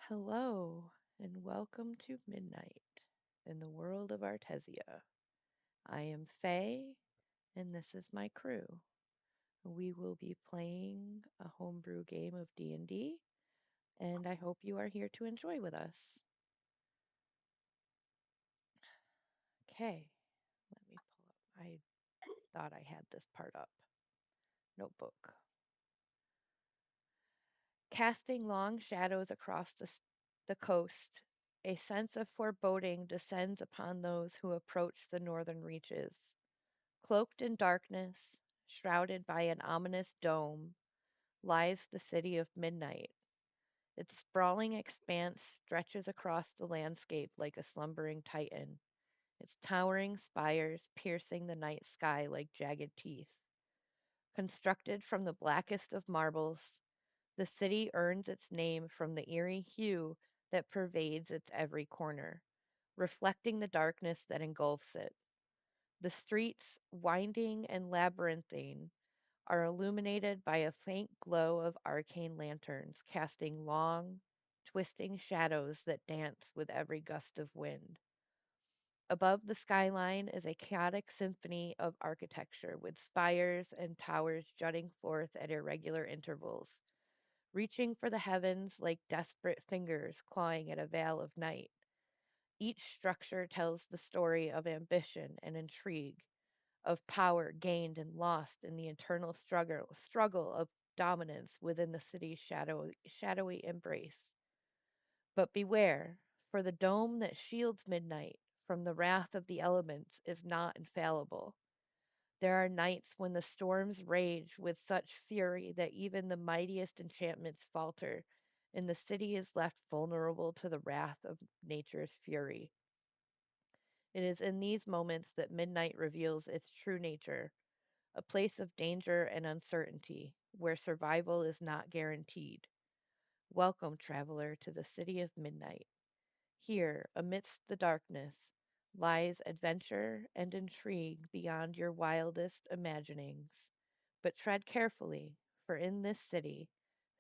Hello, and welcome to Midnight in the world of Artezia. I am Faye, and this is my crew. We will be playing a homebrew game of D&D, and I hope you are here to enjoy with us. Okay, let me pull up. I thought I had this part up. Notebook. Casting long shadows across the coast, a sense of foreboding descends upon those who approach the northern reaches. Cloaked in darkness, shrouded by an ominous dome, lies the city of midnight. Its sprawling expanse stretches across the landscape like a slumbering titan, its towering spires piercing the night sky like jagged teeth. Constructed from the blackest of marbles, the city earns its name from the eerie hue that pervades its every corner, reflecting the darkness that engulfs it. The streets, winding and labyrinthine, are illuminated by a faint glow of arcane lanterns, casting long, twisting shadows that dance with every gust of wind. Above the skyline is a chaotic symphony of architecture, with spires and towers jutting forth at irregular intervals, reaching for the heavens like desperate fingers clawing at a veil of night. Each structure tells the story of ambition and intrigue, of power gained and lost in the eternal struggle of dominance within the city's shadowy embrace. But beware, for the dome that shields midnight from the wrath of the elements is not infallible. There are nights when the storms rage with such fury that even the mightiest enchantments falter, and the city is left vulnerable to the wrath of nature's fury. It is in these moments that midnight reveals its true nature, a place of danger and uncertainty, where survival is not guaranteed. Welcome, traveler, to the city of midnight. Here, amidst the darkness, lies adventure and intrigue beyond your wildest imaginings. But tread carefully, for in this city,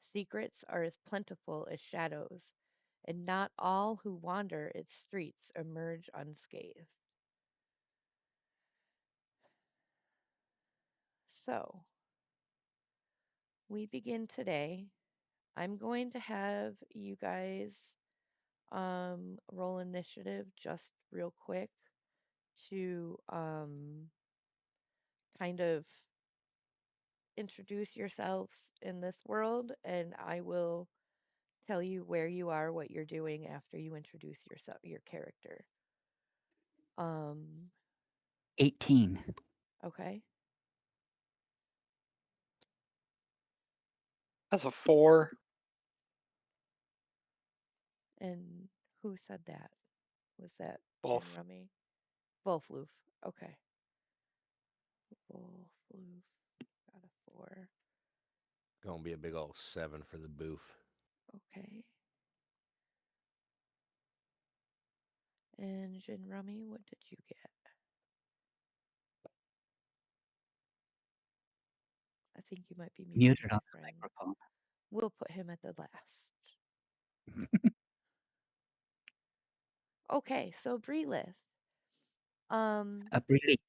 secrets are as plentiful as shadows, and not all who wander its streets emerge unscathed. So, we begin today. I'm going to have you guys roll initiative just real quick to kind of introduce yourselves in this world, and I will tell you where you are, what you're doing after you introduce your character. Um, 18. okay. That's a 4. And who said that? Was that Jin Both. Rummy? Wolfloof. Okay. Wolfloof got a 4. Gonna be a big old 7 for the boof. Okay. And Jin Rummy, what did you get? I think you might be muted, Muted my on the friend. microphone. We'll put him at the last. Okay, so Breelith. Um, Really,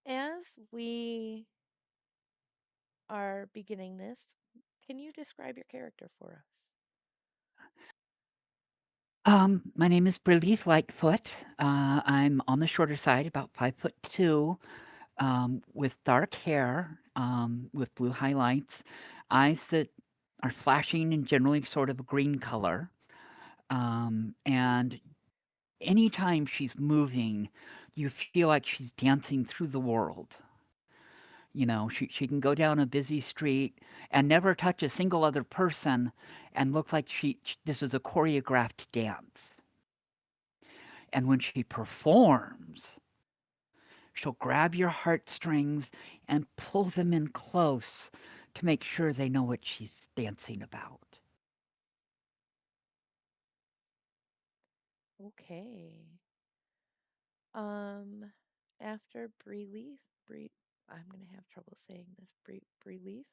as we are beginning this, can you describe your character for us? my name is Brillieth Lightfoot. I'm on the shorter side, about 5'2", with dark hair, with blue highlights, eyes that are flashing and generally sort of a green color. And anytime she's moving, you feel like she's dancing through the world. You know, she can go down a busy street and never touch a single other person and look like this was a choreographed dance. And when she performs, she'll grab your heartstrings and pull them in close to make sure they know what she's dancing about. Okay. Um, after Breeleaf, I'm gonna have trouble saying this. Breeleaf,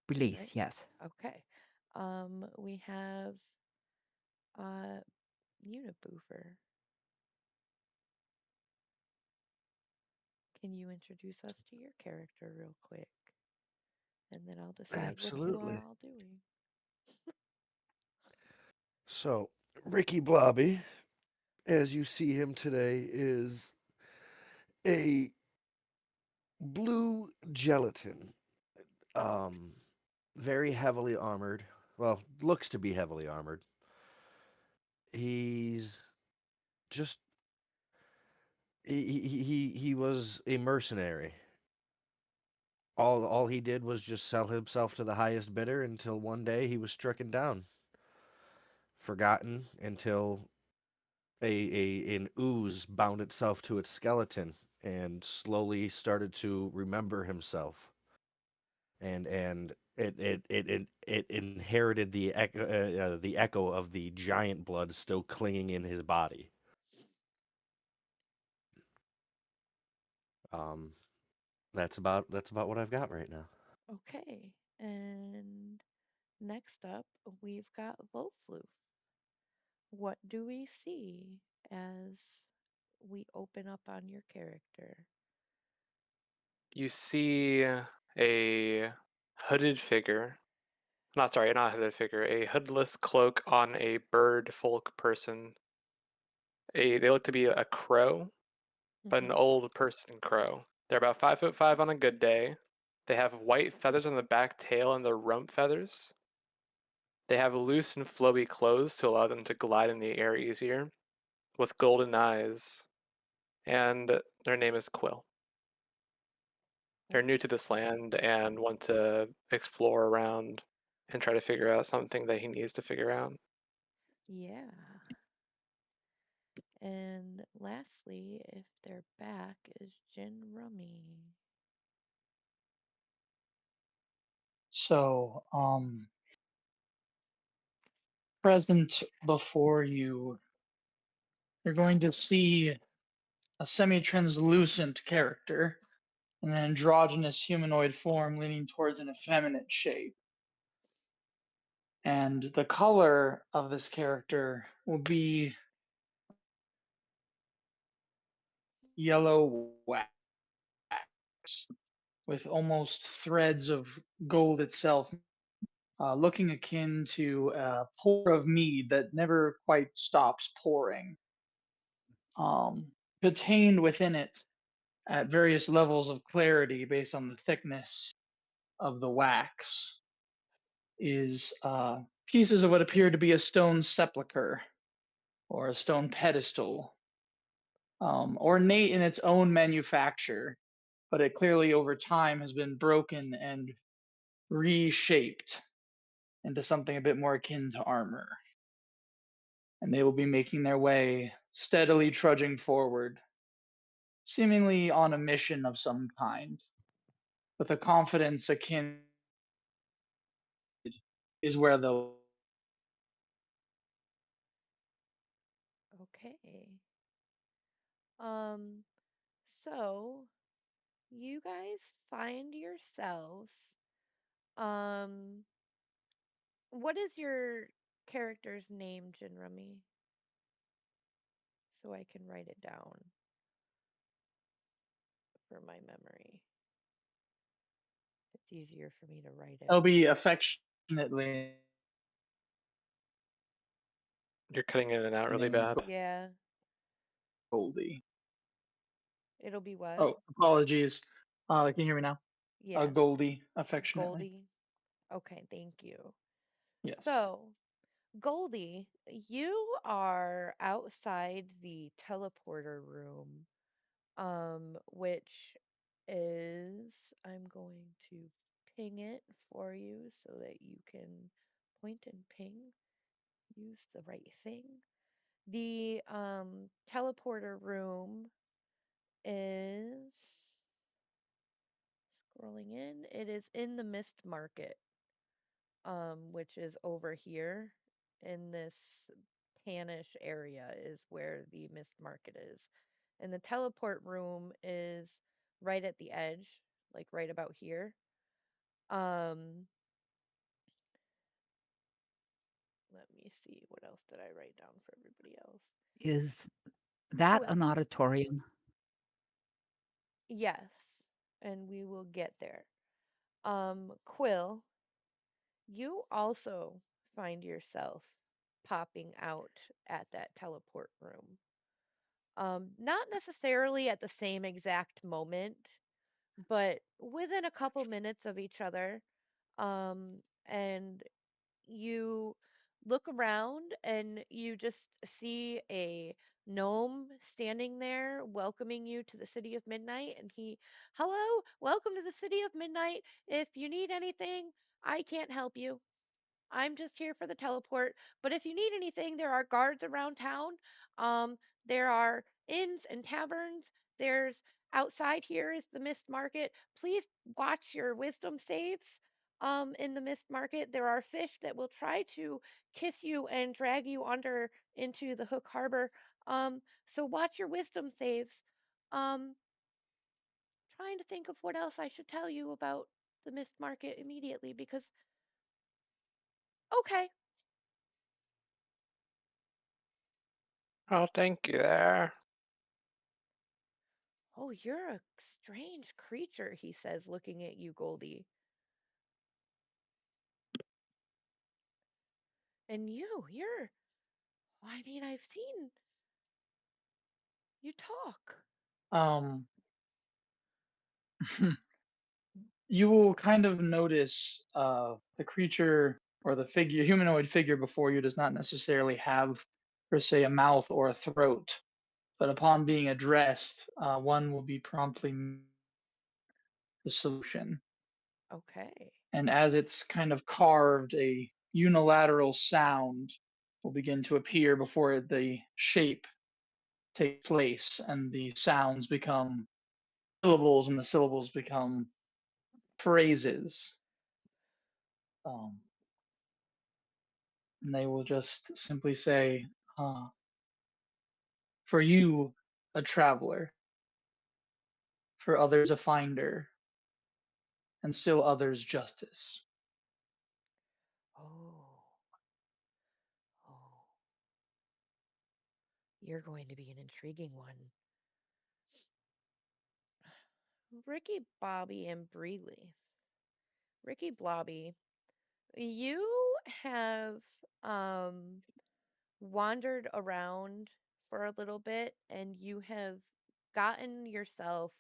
right? Release, yes. Okay. We have uh, Uniboofer. Can you introduce us to your character real quick? And then I'll decide what you are Absolutely. all doing. So, Ricky Blobby, as you see him today, is a blue gelatin. Um, Very heavily armored. Well, looks to be heavily armored. He's just he was a mercenary. All he did was just sell himself to the highest bidder until one day he was stricken down, forgotten until an ooze bound itself to its skeleton and slowly started to remember himself. And it inherited the echo of the giant blood still clinging in his body. Um, that's about what I've got right now. Okay. And next up, we've got Volfloof. What do we see as we open up on your character? You see a hooded figure. Not sorry, not a hooded figure. A hoodless cloak on a bird folk person. They look to be a crow, but an Hmm. old person crow. They're about 5'5" on a good day. They have white feathers on the back tail and their rump feathers. They have loose and flowy clothes to allow them to glide in the air easier, with golden eyes, and their name is Quill. They're new to this land and want to explore around and try to figure out something that he needs to figure out. Yeah. And lastly, if they're back, is Gin Rummy. So, present before you, you're going to see a semi-translucent character in an androgynous humanoid form leaning towards an effeminate shape. And the color of this character will be yellow wax with almost threads of gold itself, looking akin to a pour of mead that never quite stops pouring. Contained within it at various levels of clarity based on the thickness of the wax is pieces of what appear to be a stone sepulcher or a stone pedestal, ornate in its own manufacture, but it clearly over time has been broken and reshaped into something a bit more akin to armor. And they will be making their way, steadily trudging forward, seemingly on a mission of some kind, with a confidence akin is where they'll. Okay. Um, so you guys find yourselves, um, what is your character's name, Gin Rummy? So I can write it down for my memory. It's easier for me to write it. They'll be affectionately You're cutting in and out really named bad. Yeah, Goldie. it'll be what? Oh, apologies. Can you hear me now? Yeah, Goldie, affectionately. Goldie. Okay, thank you. Yes. So, Goldie, you are outside the teleporter room, which is, I'm going to ping it for you so that you can point and ping, use the right thing. The teleporter room is scrolling in. It is in the Mist Market, which is over here in this tannish area is where the Mist Market is. And the teleport room is right at the edge, like right about here. Um, Let me see. What else did I write down for everybody else? Is that Quill. an auditorium? Yes, and we will get there. Quill, you also find yourself popping out at that teleport room. Not necessarily at the same exact moment, but within a couple minutes of each other. And you look around and you just see a gnome standing there welcoming you to the city of midnight, and hello, welcome to the city of midnight. If you need anything, I can't help you. I'm just here for the teleport. But if you need anything, there are guards around town. There are inns and taverns. There's outside here is the Mist Market. Please watch your wisdom saves. In the Mist Market, there are fish that will try to kiss you and drag you under into the Hook Harbor. So watch your wisdom saves. Um, Trying to think of what else I should tell you about the Mist Market immediately because okay. Oh, thank you there. Oh, you're a strange creature, he says, looking at you, Goldie. And I mean, I've seen you talk. Um, you will kind of notice the creature or the figure, humanoid figure before you does not necessarily have, per se, a mouth or a throat. But upon being addressed, one will be promptly the solution. Okay. And as it's kind of carved, a unilateral sound will begin to appear before the shape takes place, and the sounds become syllables, and the syllables become phrases. Um, and they will just simply say, for you, a traveler, for others, a finder, and still others, justice. Oh, oh, you're going to be an intriguing one. Ricky, Bobby, and Breeley. Ricky Blobby, you have um wandered around for a little bit and you have gotten yourself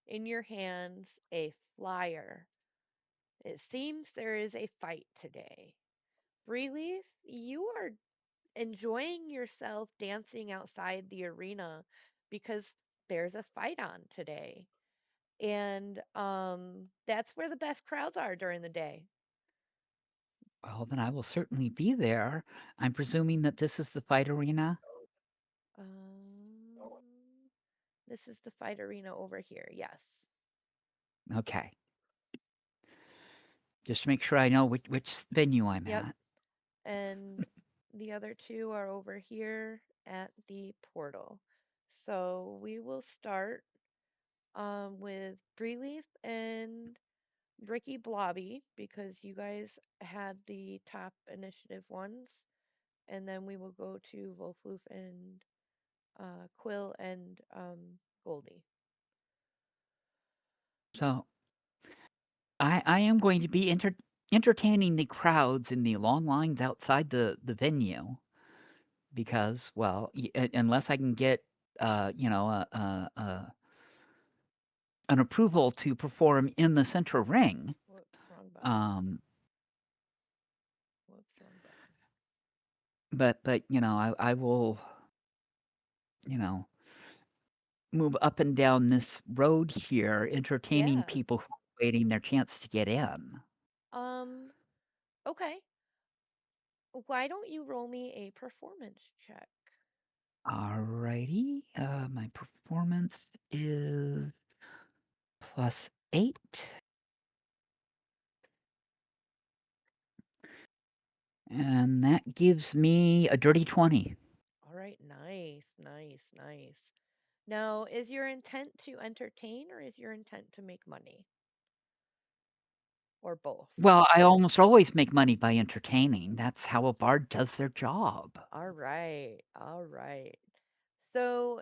in your hands a flyer. It seems there is a fight today. Breeleaf, you are enjoying yourself dancing outside the arena because there's a fight on today. And that's where the best crowds are during the day. Well, then I will certainly be there. I'm presuming that this is the fight arena? Um, this is the fight arena over here. Yes. Okay. Just to make sure I know which venue I'm Yep. at. And the other two are over here at the portal. So we will start with Breeleaf and Ricky Blobby because you guys had the top initiative ones. And then we will go to Wolfloof and Quill and Goldie. So I am going to be entertaining the crowds in the long lines outside the venue because, well, unless I can get, you know, an approval to perform in the center ring, Whoops, wrong button. um, Whoops, wrong button. but you know, I will, you know, move up and down this road here, entertaining Yeah. people who are waiting their chance to get in. Um, okay. Why don't you roll me a performance check? Alrighty, my performance is +8. And that gives me a dirty 20. All right, nice, nice, nice. Now, is your intent to entertain or is your intent to make money? or both? Well, I almost always make money by entertaining. That's how a bard does their job. All right. All right. So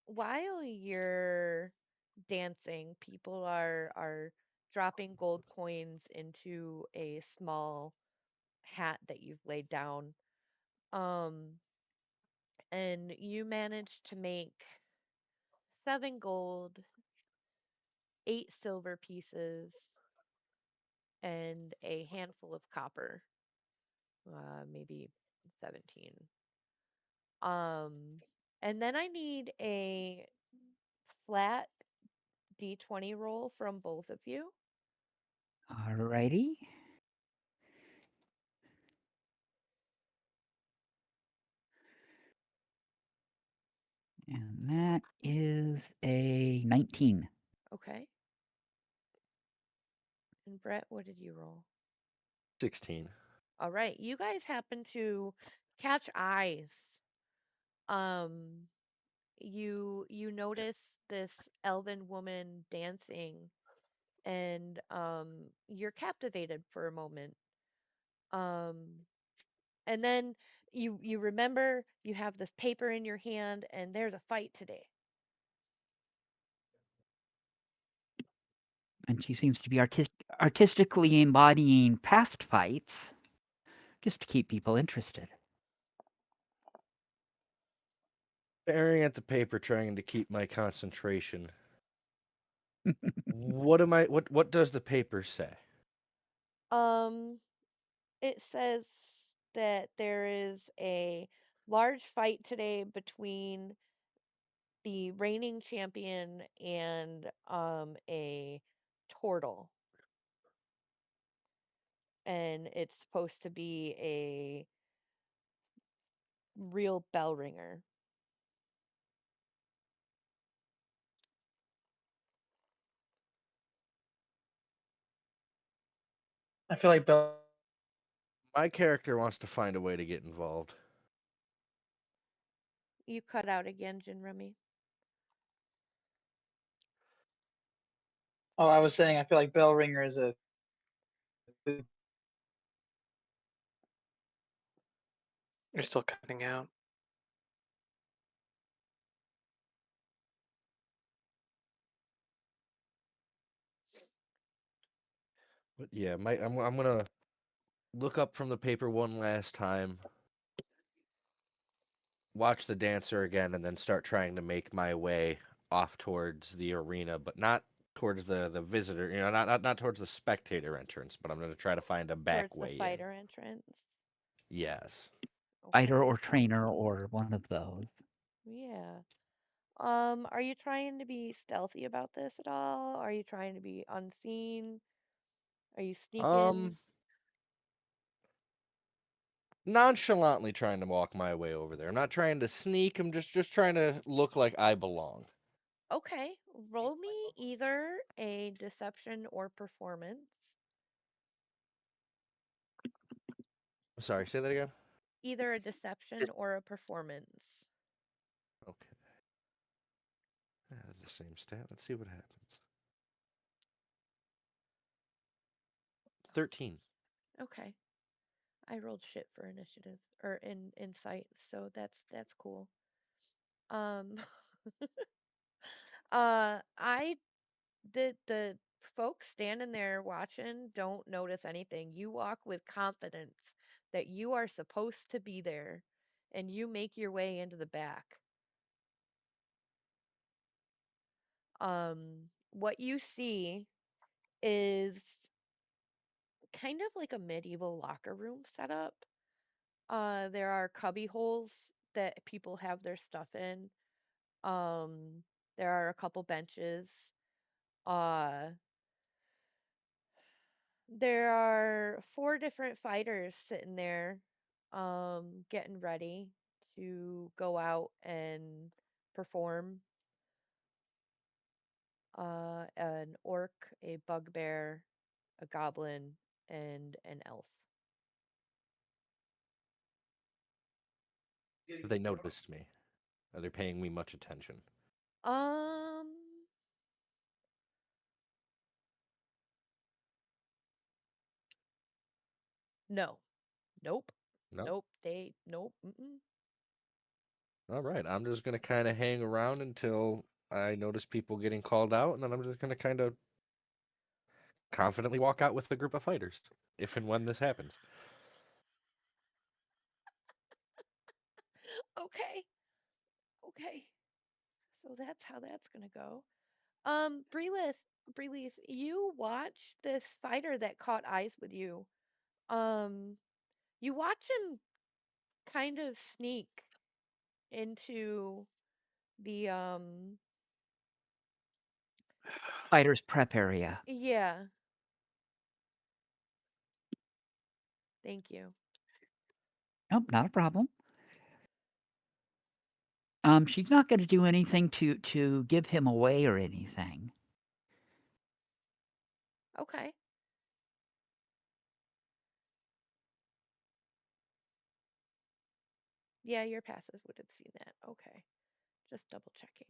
while you're dancing, people are dropping gold coins into a small hat that you've laid down. Um, and you manage to make 7 gold, 8 silver pieces, and a handful of copper. Maybe 17. Um, and then I need a flat D20 roll from both of you. Alrighty. And that is a 19. Okay. And Brett, what did you roll? 16. All right. You guys happen to catch eyes. Um, you notice this elven woman dancing, and you're captivated for a moment. Um, and then you remember you have this paper in your hand, and there's a fight today. And she seems to be artistically embodying past fights just to keep people interested. Staring at the paper, trying to keep my concentration. What does the paper say? Um, it says that there is a large fight today between the reigning champion and a turtle, and it's supposed to be a real bell ringer. I feel like Bell. My character wants to find a way to get involved. You cut out again, Jinrumi. Oh, I was saying I feel like Bell Ringer is a. You're still cutting out. But yeah, I'm gonna look up from the paper one last time, watch the dancer again, and then start trying to make my way off towards the arena, but not towards the visitor, not towards the spectator entrance, but I'm gonna try to find a back Towards the way in. fighter entrance. Yes. Fighter Okay. or trainer or one of those. Yeah. Are you trying to be stealthy about this at all? Are you trying to be unseen? Are you sneaking? Um, Nonchalantly trying to walk my way over there. I'm not trying to sneak. I'm just trying to look like I belong. Okay, roll me either a deception or performance. Sorry, say that again. Either a deception or a performance. Okay. The same stat. Let's see what happens. 13. Okay. I rolled shit for initiative or in insight, so that's cool. Um I the folks standing there watching don't notice anything. You walk with confidence that you are supposed to be there, and you make your way into the back. What you see is kind of like a medieval locker room setup. There are cubby holes that people have their stuff in. Um, there are a couple benches. Uh, there are 4 different fighters sitting there, getting ready to go out and perform. An orc, a bugbear, a goblin, and an elf. Have they noticed me? Are they paying me much attention? Um, No. Nope. No. Nope. Nope. Mm-mm. All right. I'm just gonna kind of hang around until I notice people getting called out, and then I'm just gonna kind of confidently walk out with the group of fighters, if and when this happens. Okay. Okay. So that's how that's gonna go. Breelith, you watch this fighter that caught eyes with you. Um, you watch him kind of sneak into the Fighter's prep area. yeah, thank you. Nope, not a problem. She's not going to do anything to give him away or anything. Okay. Yeah, your passive would have seen that. Okay. Just double checking.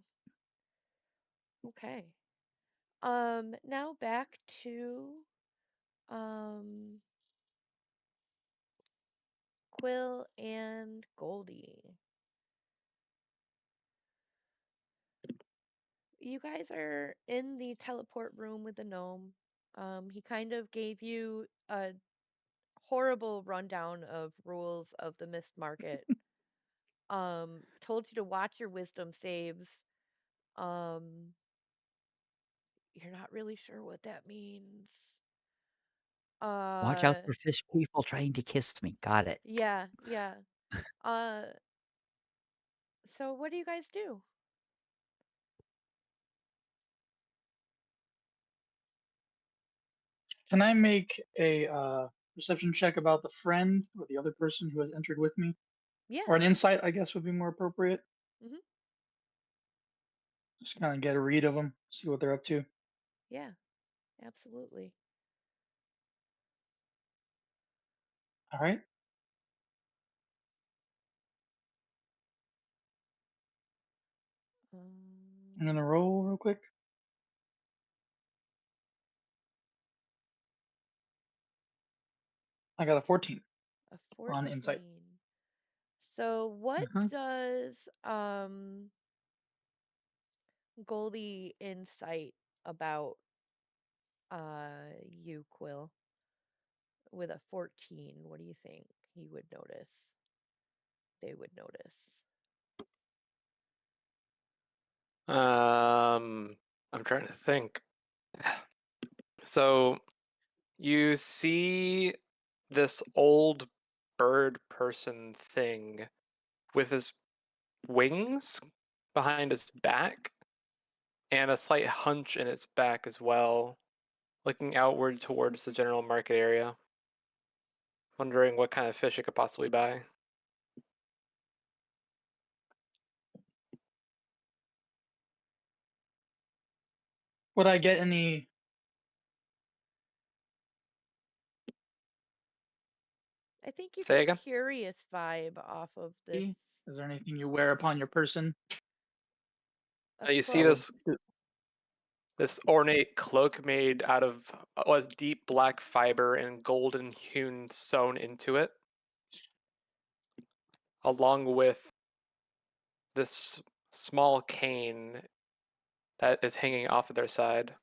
Okay. Now back to um Quill and Goldie. You guys are in the teleport room with the gnome. He kind of gave you a horrible rundown of rules of the Mist Market. Told you to watch your wisdom saves. Um, you're not really sure what that means. Watch out Uh, for fish people trying to kiss me. Got it. yeah, yeah. Uh, so what do you guys do? Can I make a perception check about the friend or the other person who has entered with me? Yeah. Or an insight, I guess, would be more appropriate. Hmm. Just kind of get a read of them, see what they're up to. Yeah, absolutely. All right. I'm Um, gonna roll real quick. I got a 14 a on insight. 14. So what Hmm. does Goldie insight about you, Quill, with a 14? What do you think he would notice? They would notice. I'm trying to think. So you see this old bird person thing with his wings behind his back and a slight hunch in its back as well, looking outward towards the general market area, wondering what kind of fish it could possibly buy. Would I get any? I think you Say get a again? curious vibe off of this Is there anything you wear upon your person a You see that would? cloak. this ornate cloak made out of deep black fiber and golden hewn sewn into it, along with this small cane that is hanging off of their side.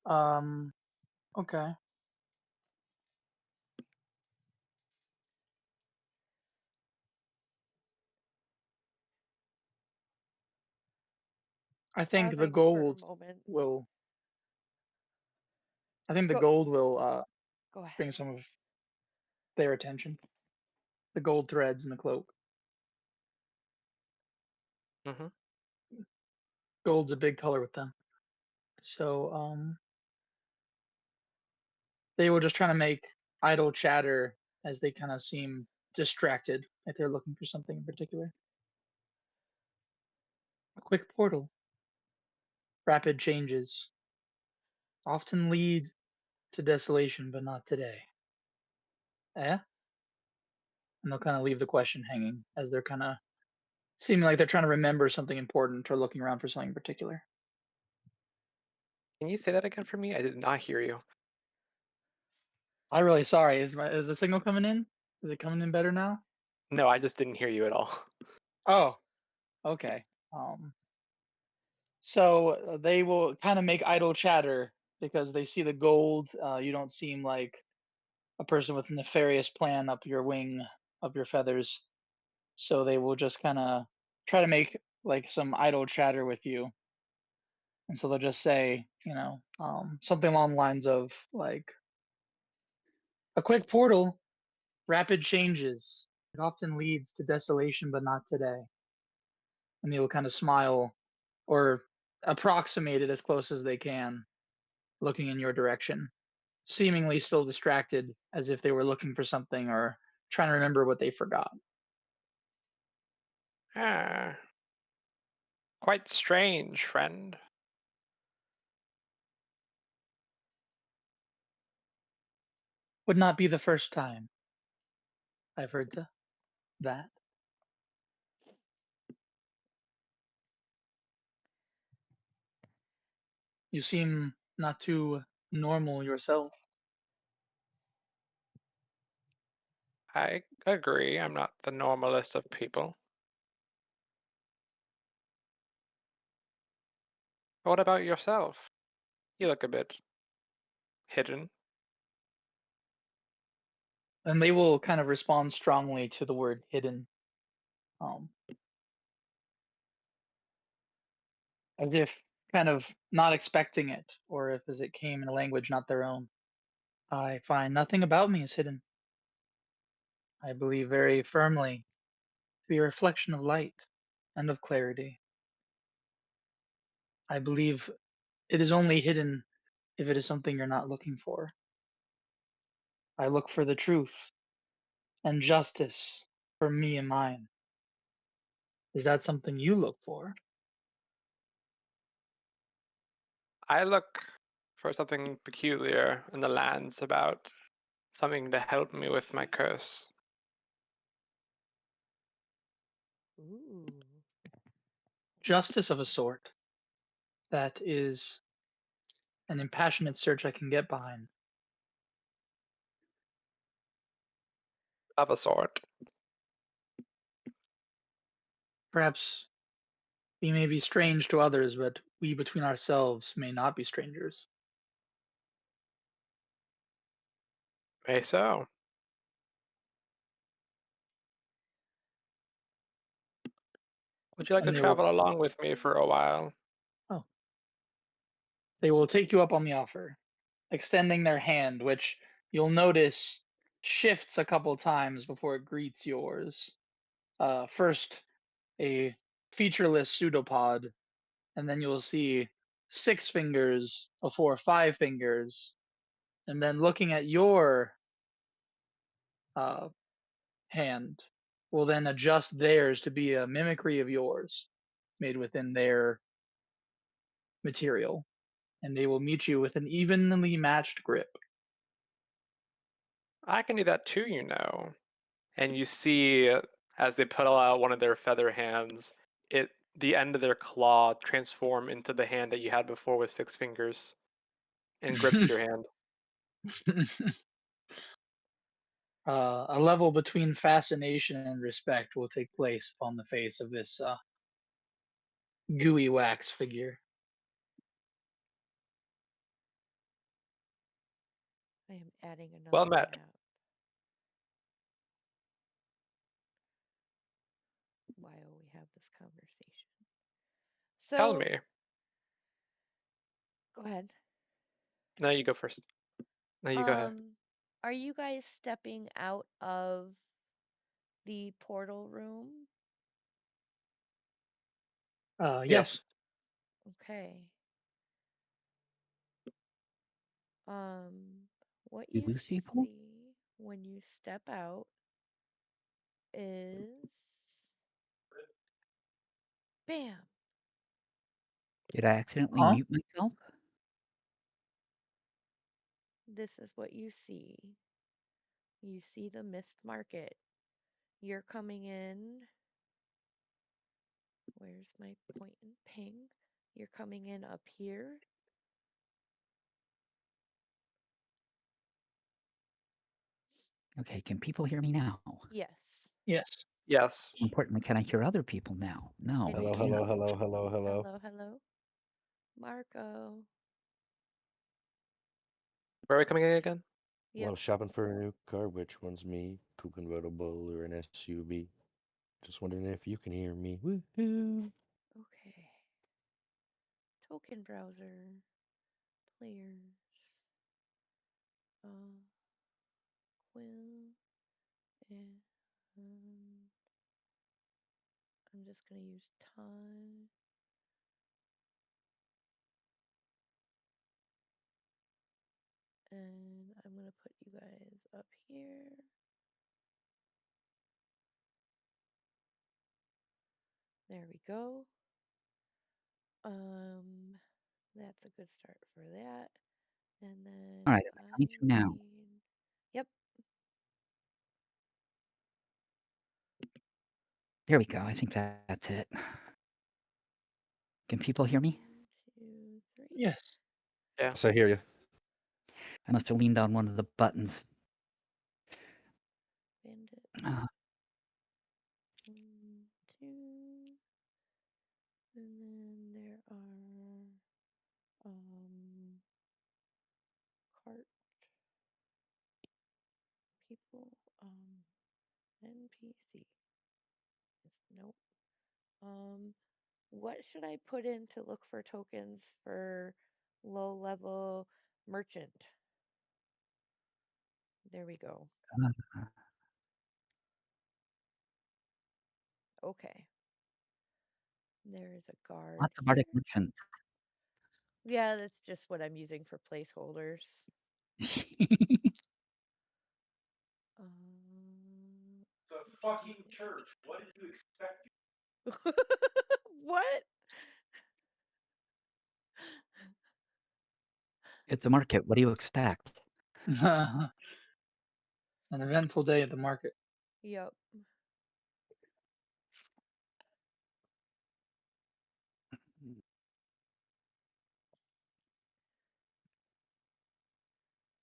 Um. Okay. I think the Pausing for a gold moment. will. I think the Go gold will go ahead. bring some of their attention. The gold threads in the cloak. Hmm. Gold's a big color with them. So they were just trying to make idle chatter as they kind of seem distracted, like they're looking for something in particular. A quick portal. Rapid changes often lead to desolation, but not today. Eh? And they'll kind of leave the question hanging as they're kind of seeming like they're trying to remember something important or looking around for something in particular. Can you say that again for me? I did not hear you. I'm really sorry. Is the signal coming in? Is it coming in better now? No, I just didn't hear you at all. Oh, okay. Um, so they will kind of make idle chatter because they see the gold. You don't seem like a person with a nefarious plan up your wing, up your feathers. So they will just kind of try to make like some idle chatter with you. And so they'll just say, something along the lines of like, a quick portal, rapid changes. It often leads to desolation, but not today. And they will kind of smile or approximate it as close as they can, looking in your direction, seemingly still distracted as if they were looking for something or trying to remember what they forgot. Ah, quite strange, friend. Would not be the first time I've heard that. You seem not too normal yourself. I agree, I'm not the normalest of people. What about yourself? You look a bit hidden. And they will kind of respond strongly to the word hidden, um, as if kind of not expecting it, or if as it came in a language not their own. I find nothing about me is hidden. I believe very firmly to be a reflection of light and of clarity. I believe it is only hidden if it is something you're not looking for. I look for the truth and justice for me and mine. Is that something you look for? I look for something peculiar in the lands about something to help me with my curse. Ooh. Justice of a sort that is an impassionate search I can get behind. Of a sort. Perhaps we may be strange to others, but we between ourselves may not be strangers. May so. Would you like to And they will, travel along with me for a while? oh, they will take you up on the offer, extending their hand, which you'll notice shifts a couple times before it greets yours. First, a featureless pseudopod, and then you'll see six fingers before five fingers, and then looking at your uh, hand will then adjust theirs to be a mimicry of yours made within their material, and they will meet you with an evenly matched grip. I can do that too, you know. And you see as they pull out one of their feather hands, it the end of their claw transform into the hand that you had before with six fingers and grips your hand. A level between fascination and respect will take place upon the face of this gooey wax figure. I am adding Well another met. map while we have this conversation. Tell So, me. go ahead. No, you go first. No, you go ahead. Um, are you guys stepping out of the portal room? Yes, Yes. Okay. Um, what We you lose people? see when you step out is bam. Did I accidentally huh? mute myself? This is what you see. You see the mist market. You're coming in. Where's my point and ping? You're coming in up here. Okay, can people hear me now? Yes. Yes. Yes. More importantly, can I hear other people now? No, Can I you Hello, hear hello, can't. me? hello, hello, hello. Hello, hello. Marco. Where are we coming in again? Yep. Well, shopping for a new car. Which one's me? Coupe convertible or an SUV? Just wondering if you can hear me. Woohoo! Okay. Token browser. Players. Uh, Quill. And I'm just going to use time. And I'm going to put you guys up here. There we go. Um, that's a good start for that. And All then right, am I I coming through now? need, yep, There we go. I think that's it. Can people hear me? 1, 2, 3. Yes. Yeah. Yes, I hear you. I must have leaned on one of the buttons. Bandit. Uh, 1, 2. And then there are cart people, NPC. Nope. What should I put in to look for tokens for low level merchant? There we go. Okay. There is a guard Lots of here. Arctic merchants. Yeah, that's just what I'm using for placeholders. It's a Excuse fucking me. church. What did you expect? What? It's a market. What do you expect? An eventful day at the market. Yep.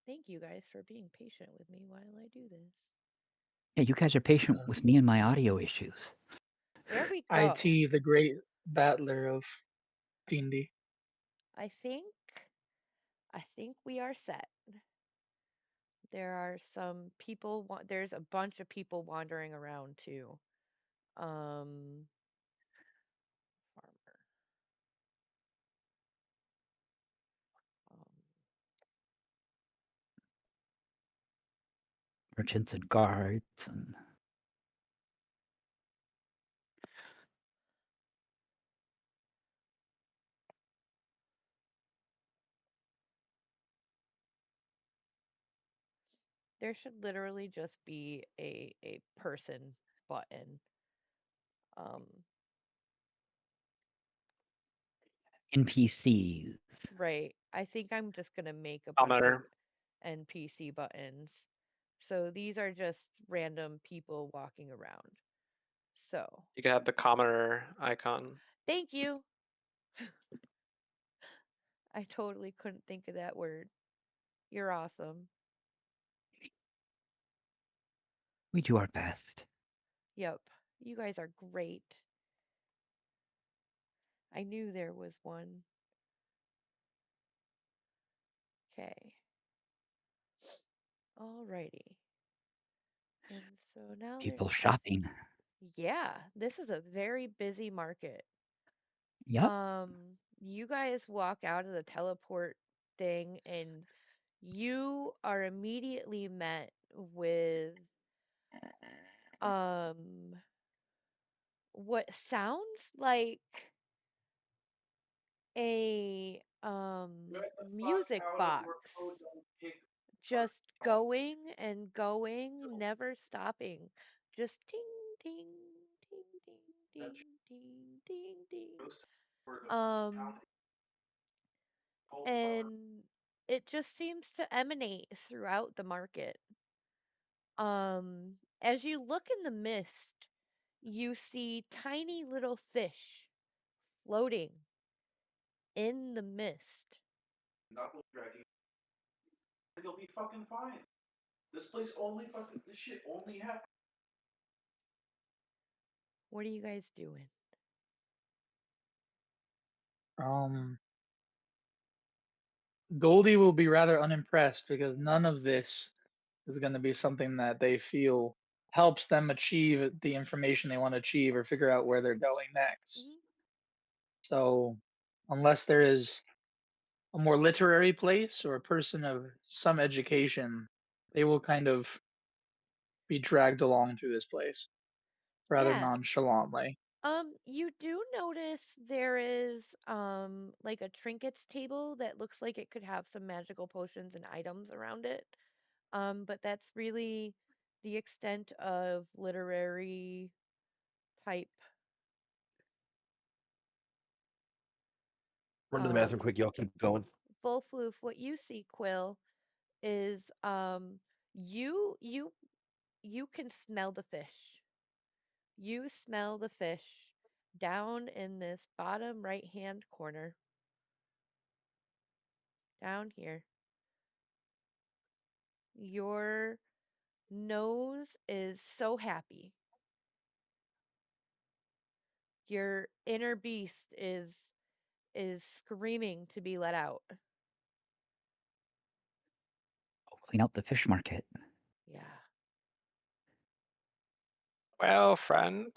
Thank you guys for being patient with me while I do this. Yeah, you guys are patient Uh, with me and my audio issues. There we go. IT, the great battler of D&D. I think I think we are set. There are some people there's a bunch of people wandering around too. Um farmer. Um Merchants and guards and there should literally just be a person button. Um NPCs. right. I think I'm just going to make a bunch of Commenter. NPC buttons. So these are just random people walking around. So, You can have the commenter icon. thank you. I totally couldn't think of that word. You're awesome. We do our best. Yep. You guys are great. I knew there was one. Okay. Alrighty. And so now there's People just, shopping. yeah, this is a very busy market. Yep. You guys walk out of the teleport thing and you are immediately met with um what sounds like a music box just going and going, never stopping. Just ding ding ding ding ding ding ding ding. Um and it just seems to emanate throughout the market. As you look in the mist, you see tiny little fish floating in the mist. You'll be fucking fine. This place only fucking this shit only happens. What are you guys doing? Um, Goldie will be rather unimpressed because none of this is going to be something that they feel helps them achieve the information they want to achieve or figure out where they're going next. Hmm. So, unless there is a more literary place or a person of some education, they will kind of be dragged along through this place rather Yeah. nonchalantly. You do notice there is like a trinkets table that looks like it could have some magical potions and items around it. But that's really the extent of literary type. Run to the bathroom Um, quick, y'all keep going. Wolfloof, what you see, Quill, is you you you can smell the fish. You smell the fish down in this bottom right hand corner, down here. Your nose is so happy. Your inner beast is screaming to be let out. Clean out the fish market. Yeah. Well, friend,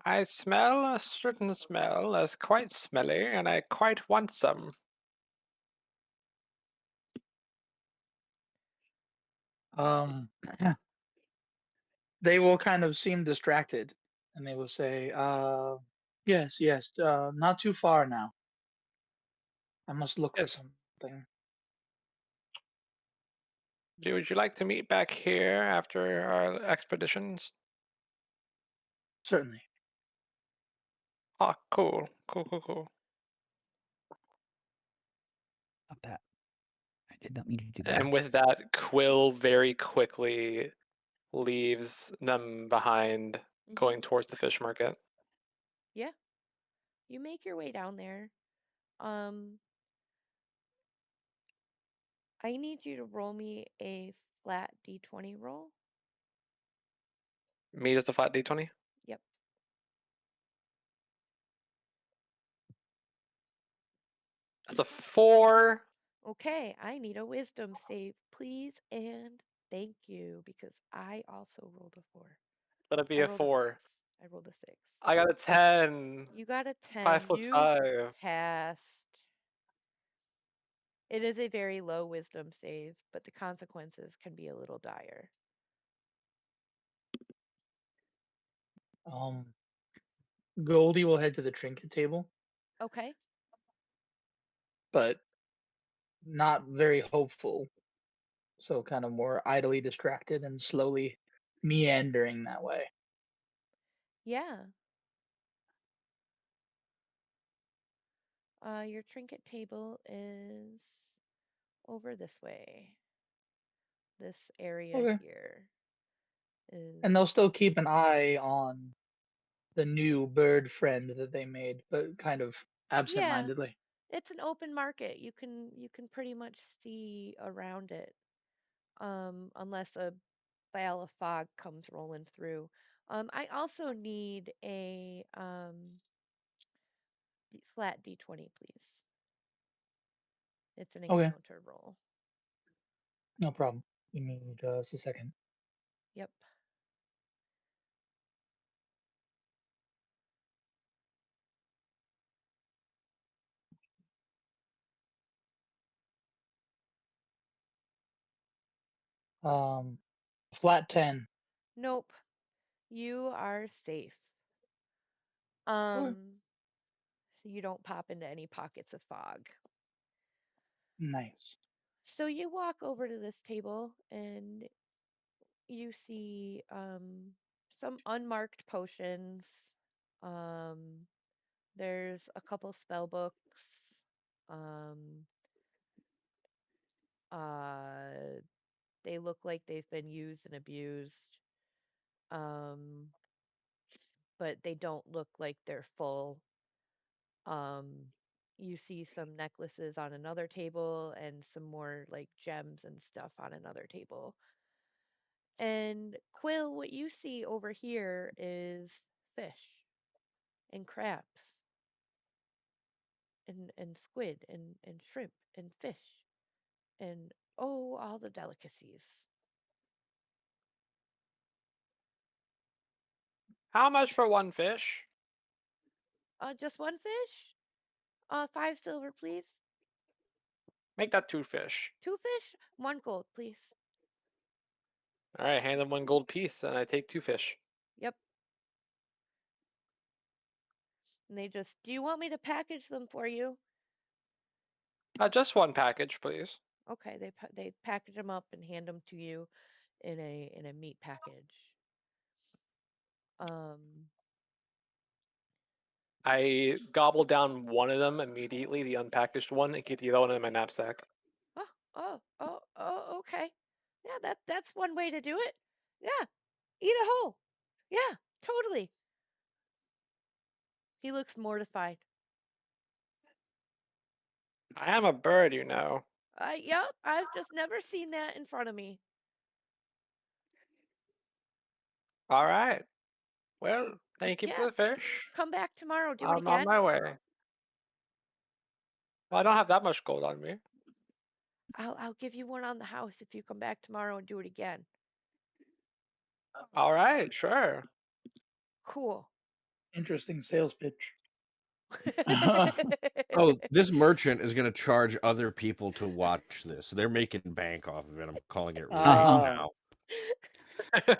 I smell a certain smell as quite smelly, and I quite want some. Um, they will kind of seem distracted and they will say, yes, yes, not too far now. I must look for Yes. something. Would you like to meet back here after our expeditions? Certainly. Ah, cool. Cool, cool, cool. Stop that. I did not mean to do that. And with that, Quill very quickly leaves them behind, Mhm. going towards the fish market. Yeah. You make your way down there. Um I need you to roll me a flat d20 roll. Me just a flat d20. Yep. That's a 4. Okay, I need a wisdom save, please, and thank you because I also rolled a 4. Let it be I a rolled a 4. 6. I rolled a 6. I got a 10. You got a 10. 5 foot You 5. passed. It is a very low wisdom save, but the consequences can be a little dire. Um, Goldie will head to the trinket table, Okay. but not very hopeful. So kind of more idly distracted and slowly meandering that way. Yeah. Your trinket table is over this way. This area Okay. here is. And they'll still keep an eye on the new bird friend that they made, but kind of Yeah, absent-mindedly. it's an open market. You can pretty much see around it, unless a veil of fog comes rolling through. I also need a flat d20, please. It's an Okay, encounter roll. no problem. Give me just a second. Yep. Um, flat 10. Nope. You are safe. Okay, Um, so you don't pop into any pockets of fog. nice. So you walk over to this table and you see some unmarked potions. Um, there's a couple spell books. Um, uh, they look like they've been used and abused, um, but they don't look like they're full. Um, You see some necklaces on another table and some more like gems and stuff on another table. And Quill, what you see over here is fish and crabs and squid and shrimp and fish and oh, all the delicacies. How much for one fish? Just one fish? 5 silver, please. Make that two fish. 2 fish? 1 gold, please. All right, hand them 1 gold piece, and I take 2 fish. Yep. And they just, do you want me to package them for you? Just one package, please. Okay, they package them up and hand them to you in a meat package. Um, I gobble down one of them immediately, the unpackaged one, and keep the other one in my knapsack. okay. Yeah, that's one way to do it. Yeah, eat a whole. Yeah, totally. He looks mortified. I am a bird, you know. Yep, I've just never seen that in front of me. All right. Well, thank you for Yeah, the fish. come back tomorrow, do it I'm on again. my way. Well, I don't have that much gold on me. I'll give you one on the house if you come back tomorrow and do it again. All right, sure. Cool. Interesting sales pitch. Oh, this merchant is going to charge other people to watch this. They're making bank off of it. I'm calling it right Uh-huh. Ah, now.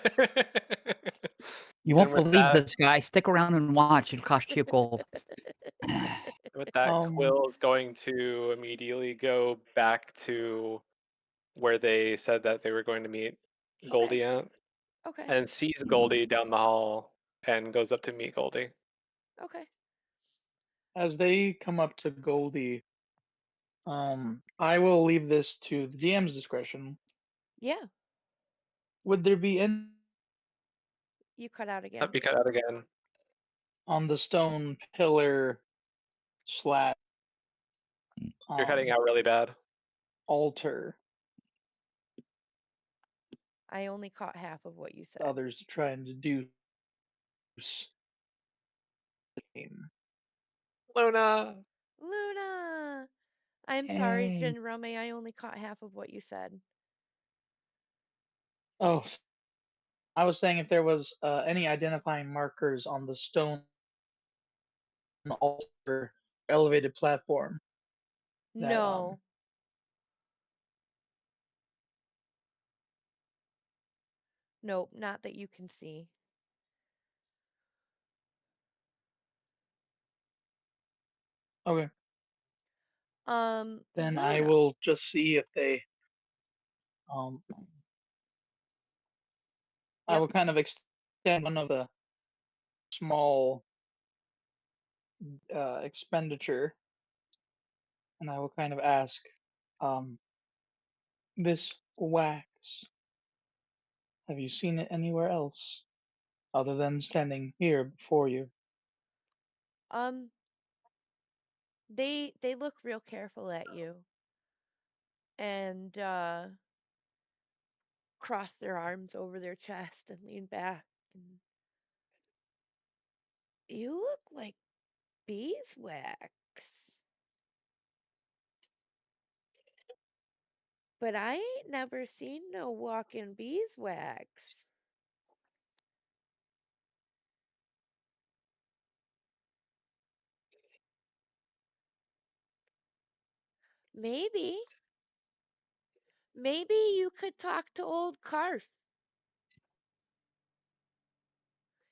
You And won't believe this, guy. Stick around and watch. It'll cost you gold. with that, um, Quill is going to immediately go back to where they said that they were going to meet Okay, Goldie at, okay, and sees Goldie down the hall and goes up to meet Goldie. okay. as they come up to Goldie, I will leave this to the DM's discretion. Yeah, Would there be any you cut out again. Let me cut out again. on the stone pillar slash You're cutting um out really bad. altar I only caught half of what you said. others to try and deduce the game? Luna! Luna! I'm sorry, Hey. Jin Rame, I only caught half of what you said. Oh, I was saying if there was any identifying markers on the stone altar elevated platform that No, nope, not that you can see. okay, then I Luna. will just see if they um I Yep. will kind of extend one of the small expenditure and I will kind of ask um this wax, have you seen it anywhere else other than standing here before you? Um, they look real careful at you and cross their arms over their chest and lean back. And you look like beeswax, but I ain't never seen no walking beeswax. Maybe, maybe you could talk to old Carf.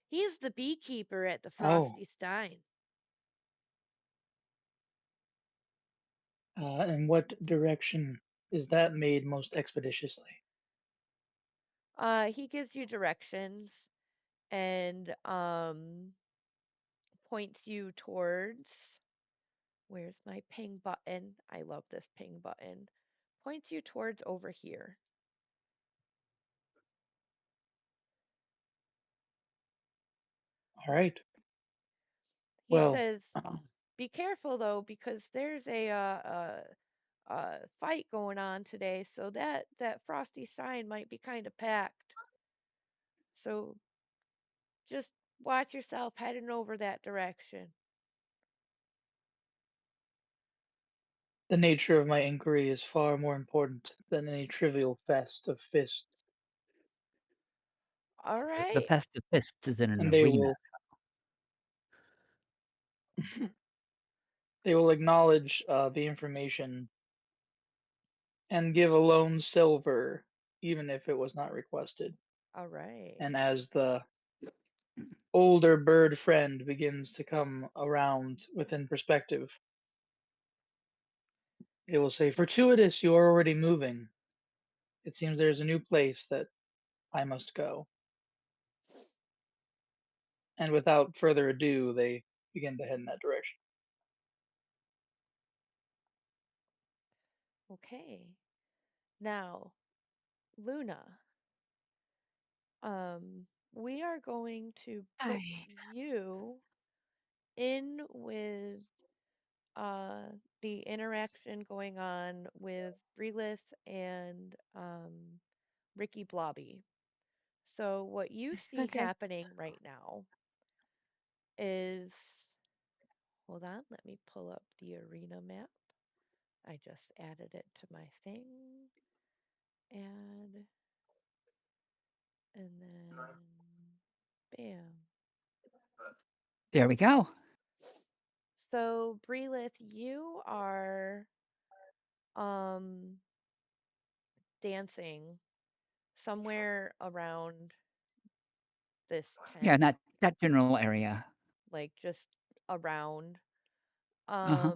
He's the beekeeper at the Oh, Frosty Stein. in what direction is that made most expeditiously? He gives you directions and points you towards, where's my ping button? I love this ping button. Points you towards over here. All right. He Well, says, Be careful though, because there's a fight going on today, so that frosty sign might be kind of packed. So just watch yourself heading over that direction. The nature of my inquiry is far more important than any trivial fest of fists, All The right. Fest of Fists is in an and they arena. will they will acknowledge the information and give a lone silver, even if it was not requested. All right. And as the older bird friend begins to come around within perspective, it will say, "Fortuitous, you are already moving. It seems there's a new place that I must go." And without further ado, they begin to head in that direction. Okay. Now, Luna, we are going to put Hi. you in with uh the interaction going on with Brilith and Ricky Blobby. So what you see Okay. happening right now is, hold on, let me pull up the arena map. I just added it to my thing. Add, and then bam. There we go. So Brilith, you are um dancing somewhere around this Yeah, in tent, that general area. like just around. Uh-huh.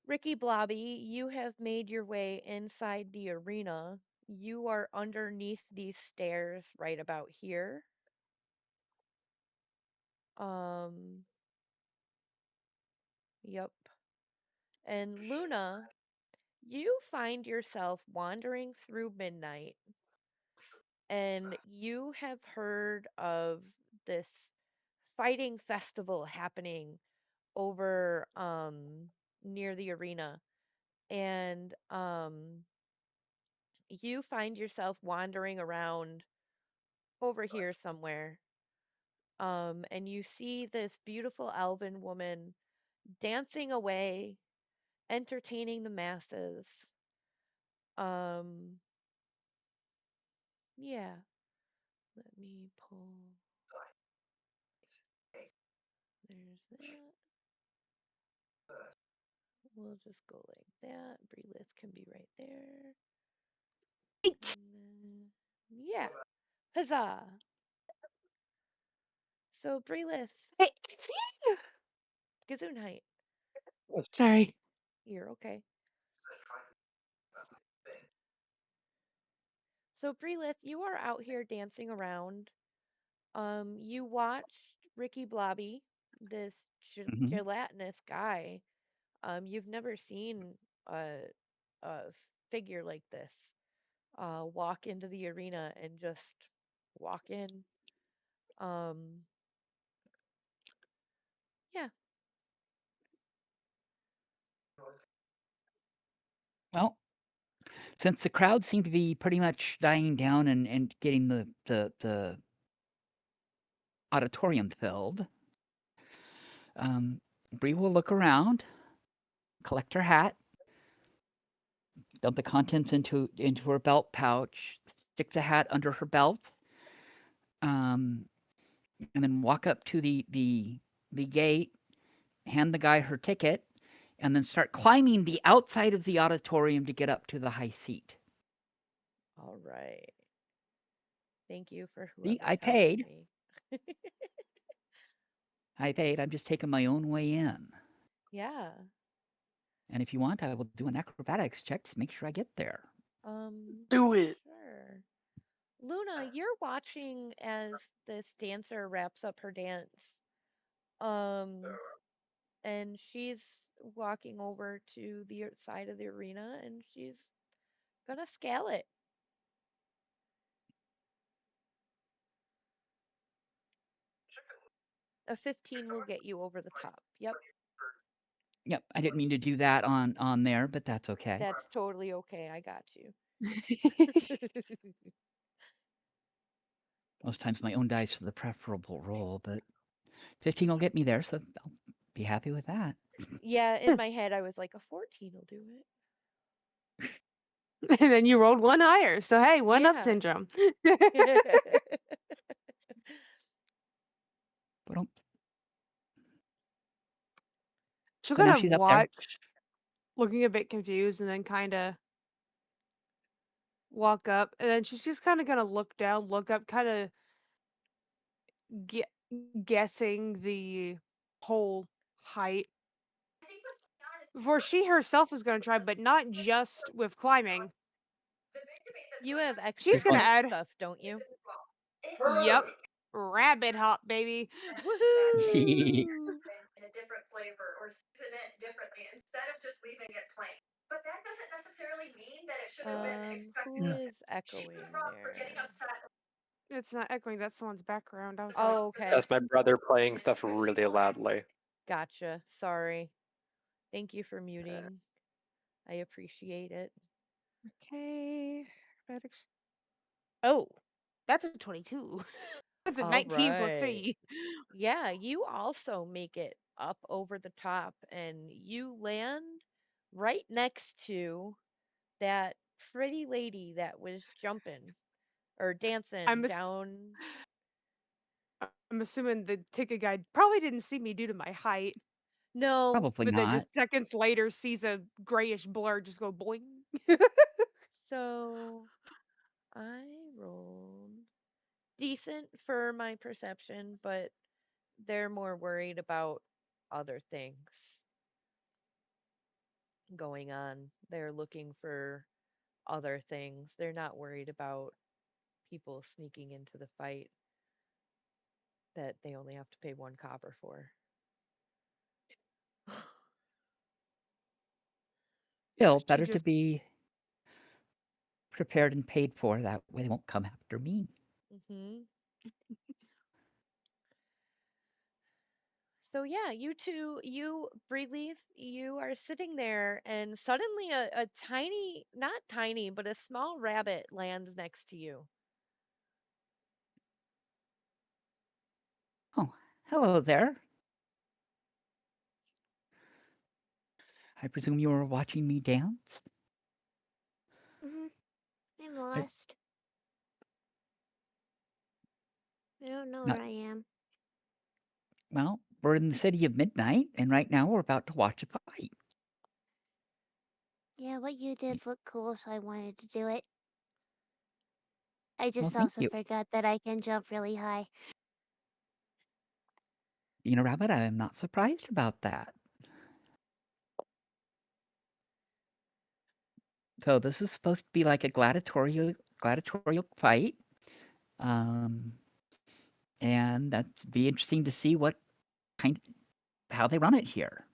Ricky Blobby, you have made your way inside the arena. You are underneath these stairs right about here. Um, yep. And Luna, you find yourself wandering through midnight, and you have heard of this fighting festival happening over near the arena. And you find yourself wandering around over here somewhere. And you see this beautiful elven woman dancing away, entertaining the masses. Um, yeah, let me pull. There's that. We'll just go like that. Brelith can be right there. And then, yeah, huzzah. So, Brelith, Hey, Gesundheit. sorry. You're okay. So, Brelith, you are out here dancing around. You watched Ricky Blobby, this Mhm. gelatinous guy. You've never seen a, a figure like this walk into the arena and just walk in. Um, yeah, Well, since the crowd seemed to be pretty much dying down and getting the auditorium filled, um, Bree will look around, collect her hat, dump the contents into her belt pouch, stick the hat under her belt, um, and then walk up to the gate, hand the guy her ticket, and then start climbing the outside of the auditorium to get up to the high seat. all right. Thank you for See, whoever's I helping paid. me. I paid. I'm just taking my own way in. Yeah. And if you want, I will do an acrobatics check to make sure I get there. Um, Do it. sure. Luna, you're watching as this dancer wraps up her dance. Um, and she's walking over to the side of the arena and she's gonna scale it. A 15 will get you over the top. Yep. Yep, I didn't mean to do that on there, but that's okay. That's totally okay. I got you. Most times my own dice for the preferable roll, but 15 will get me there, so I'll be happy with that. Yeah, in my head, I was like, a 14 will do it. And then you rolled one higher. So hey, one up Yeah. syndrome. But don't. She'll So now kind of she's up there. watch, looking a bit confused, and then kind of walk up, and then she's just kind of gonna look down, look up, kind of ge- guessing the whole height before she herself is gonna try, but not just with climbing. You have She's extra Just gonna one. jump add, stuff, don't you? yep, rabbit hop, baby. Woohoo! Who is echoing there? It's not echoing. That's someone's background. I was like, Oh, okay. That's my brother playing stuff really loudly. Gotcha. Sorry. Thank you for muting. I appreciate it. okay, acrobatics. Oh, that's a 22. That's a All 19 plus right. 3. Yeah, you also make it up over the top and you land right next to that pretty lady that was jumping or dancing I'm ass- down. I'm assuming the ticket guide probably didn't see me due to my height, No, Probably but then not. just seconds later sees a grayish blur just go boing. so I rolled decent for my perception, but they're more worried about other things going on. They're looking for other things. They're not worried about people sneaking into the fight that they only have to pay 1 copper for. Still, She better to just be prepared and paid for. That way they won't come after me. hmm So yeah, you two, you Breeleaf, you are sitting there, and suddenly a tiny, not tiny, but a small rabbit lands next to you. Oh, hello there. I presume you were watching me dance? Mhm. I'm I, lost. I don't know where not, I am. well, we're in the city of midnight, and right now we're about to watch a fight. Yeah, what you did looked cool, so I wanted to do it. I Well, just thank also you. forgot that I can jump really high. Being a rabbit, I am not surprised about that. So this is supposed to be like a gladiatorial fight, um, and that'd be interesting to see what kind, how they run it here.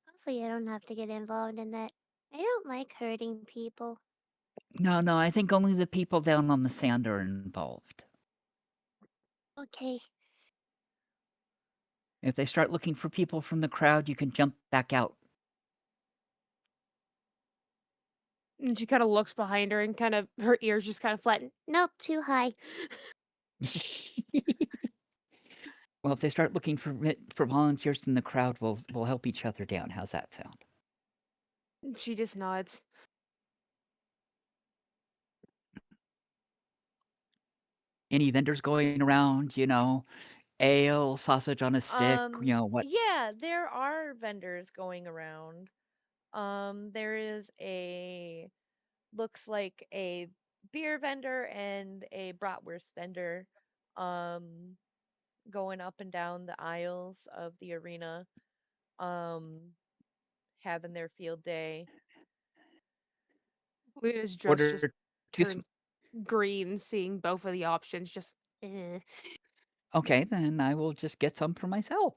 Hopefully, I don't have to get involved in that. I don't like hurting people. No, no, I think only the people down on the sand are involved. Okay. If they start looking for people from the crowd, you can jump back out. and she kind of looks behind her and kind of her ears just kind of flatten. Nope, too high. Well, if they start looking for volunteers in the crowd, we'll help each other down. How's that sound? She just nods. Any vendors going around? Ale, sausage on a stick. What? Yeah, there are vendors going around. There is looks like a beer vendor and a bratwurst vendor, um, going up and down the aisles of the arena, um, having their field day. Luna's dress Order just two. turns green seeing both of the options. Just, eh. Okay, then I will just get some for myself.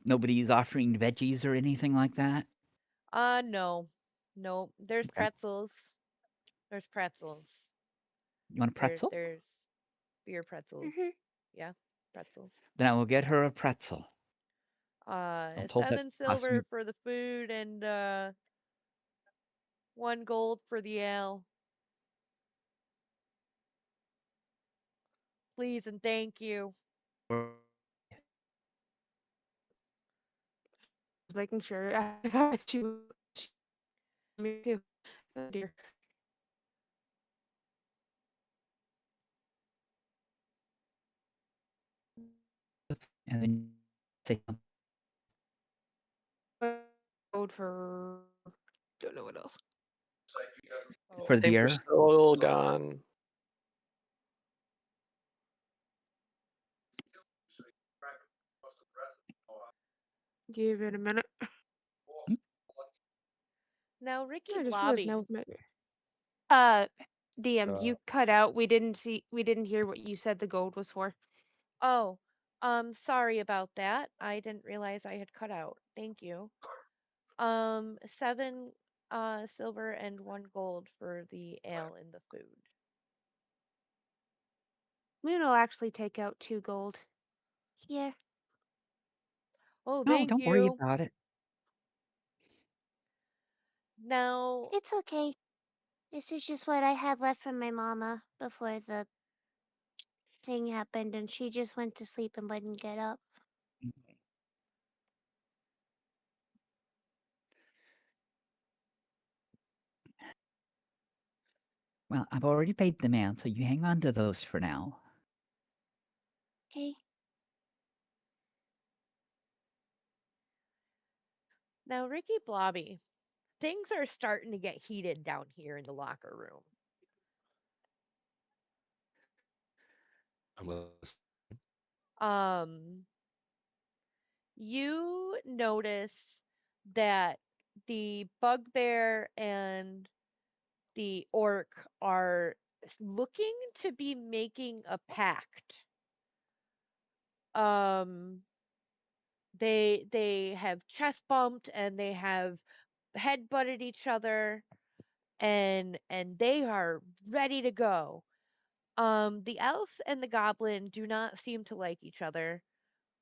Nobody's offering veggies or anything like that. No, no, there's Okay, pretzels. There's pretzels. you want a pretzel? There's beer pretzels. Mhm. Yeah, pretzels. Then I will get her a pretzel. I'll told that 7 silver costume. for the food and 1 gold for the ale. Please and thank you. Just making sure. Me too. Oh dear. And then say something. Code for don't know what else. Oh, For I the think we're beer. still gone. Give it a minute. now Ricky I just realized now Blobby. with my uh DM, Uh, you cut out. We didn't hear what you said the gold was for. Oh, sorry about that. I didn't realize I had cut out. Thank you. 7 silver and 1 gold for the ale and the food. Moon'll actually take out 2 gold. Here. Oh, No, thank don't worry you. about it. Now, It's okay. This is just what I had left from my mama before the thing happened, and she just went to sleep and wouldn't get up. Well, I've already paid the man, so you hang on to those for now. Okay. now Ricky Blobby. Things are starting to get heated down here in the locker room. I'm listening. Um, you notice that the bugbear and the orc are looking to be making a pact. Um, they have chest bumped and they have head butted each other and they are ready to go. The elf and the goblin do not seem to like each other.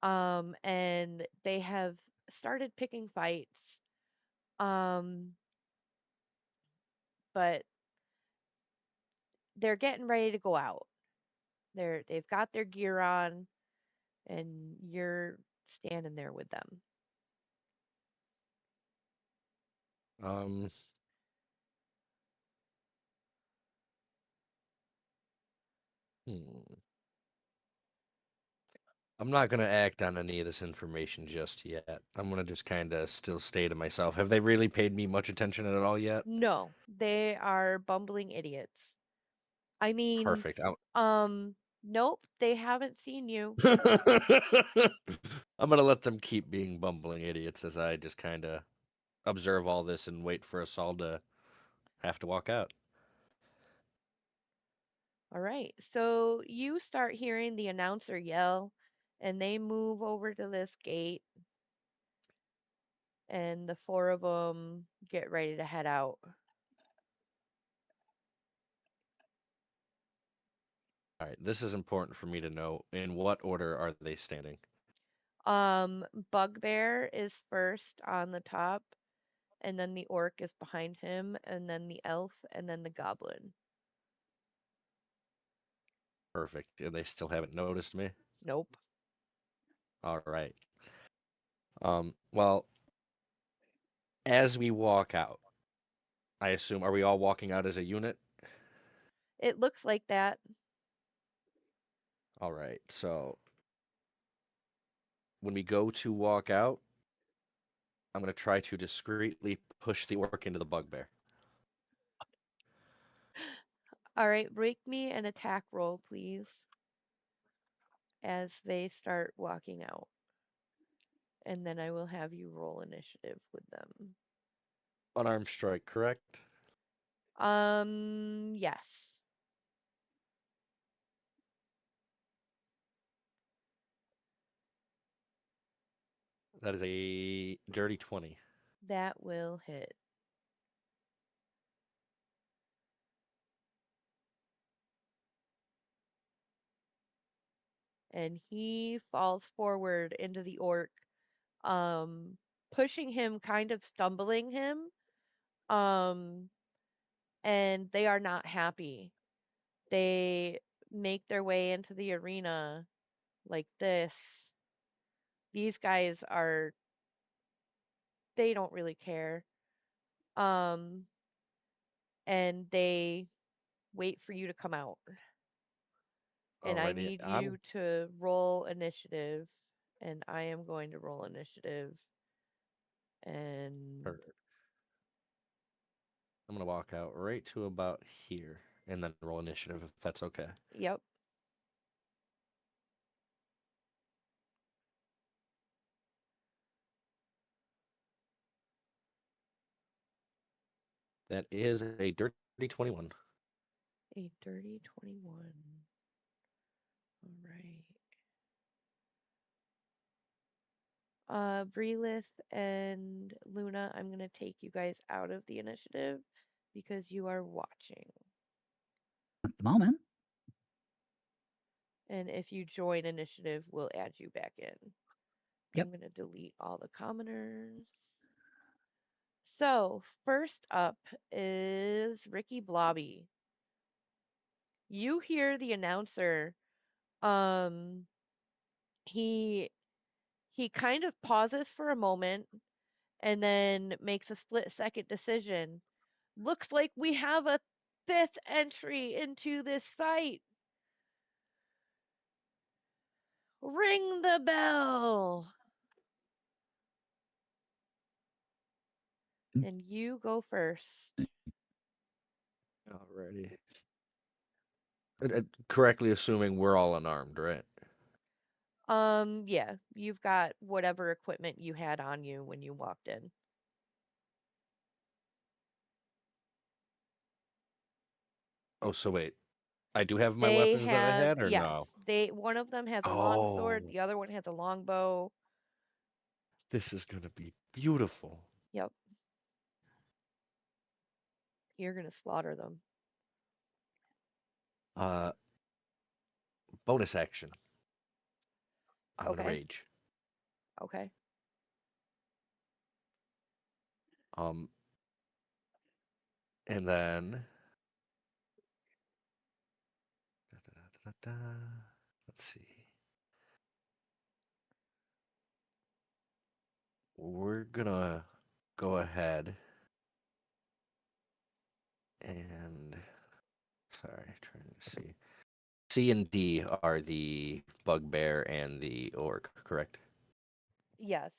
And they have started picking fights. Um, but they're getting ready to go out. They've got their gear on and you're standing there with them. Um, hmm. I'm not gonna act on any of this information just yet. I'm gonna just kind of still stay to myself. Have they really paid me much attention at all yet? No, they are bumbling idiots. I mean, Perfect. nope, they haven't seen you. I'm gonna let them keep being bumbling idiots as I just kind of observe all this and wait for us all to have to walk out. All right. So you start hearing the announcer yell, and they move over to this gate, and the 4 of them get ready to head out. All right, this is important for me to know. In what order are they standing? Bugbear is first on the top, and then the orc is behind him, and then the elf, and then the goblin. Perfect. And they still haven't noticed me. Nope. All right. Well, as we walk out, I assume, are we all walking out as a unit? It looks like that. All right. So when we go to walk out, I'm going to try to discreetly push the orc into the bugbear. All right, break me an attack roll, please, as they start walking out. And then I will have you roll initiative with them. Unarmed strike, correct? Yes. That is a dirty 20. That will hit. and he falls forward into the orc, um, pushing him, kind of stumbling him, um, and they are not happy. They make their way into the arena like this. These guys are, they don't really care. Um, and they wait for you to come out. And I Alrighty, need I'm you to roll initiative. And I am going to roll initiative. And perfect. I'm gonna walk out right to about here and then roll initiative if that's okay. yep, That is a dirty 21. a dirty 21. All right. Breelith and Luna, I'm going to take you guys out of the initiative because you are watching. At the moment. And if you join initiative, we'll add you back in. Yep. I'm going to delete all the commoners. So, first up is Ricky Blobby. You hear the announcer. Um, he he kind of pauses for a moment and then makes a split-second decision. Looks like we have a fifth entry into this fight. Ring the bell. And you go first. Alrighty. Correctly assuming we're all unarmed, right? Yeah, you've got whatever equipment you had on you when you walked in. Oh, so wait. I do have my They weapons that I have, had, or yes, no? one of them has a long sword, Oh, the other one has a long bow. this is gonna be beautiful. Yep, you're gonna slaughter them. Uh, bonus action. I'm gonna Okay, rage. okay. Um, and then let's see. We're gonna go ahead and sorry, trying to see. C and D are the bugbear and the orc, correct? Yes.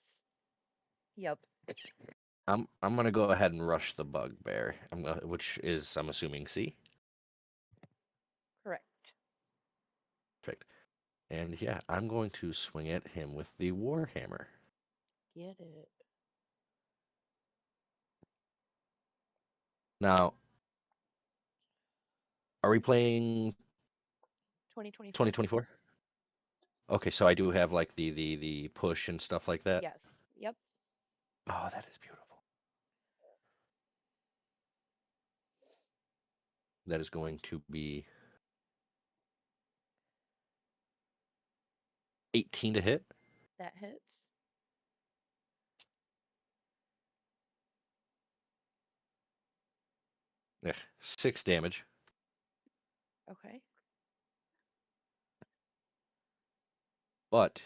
Yep. I'm gonna go ahead and rush the bugbear. Which is I'm assuming C. Correct. Perfect. And yeah, I'm going to swing at him with the warhammer. Get it. Now, are we playing 2024. 2024? Okay, so I do have like the push and stuff like that. Yes. Yep. Oh, that is beautiful. That is going to be 18 to hit. That hits. Yeah, 6 damage. Okay. But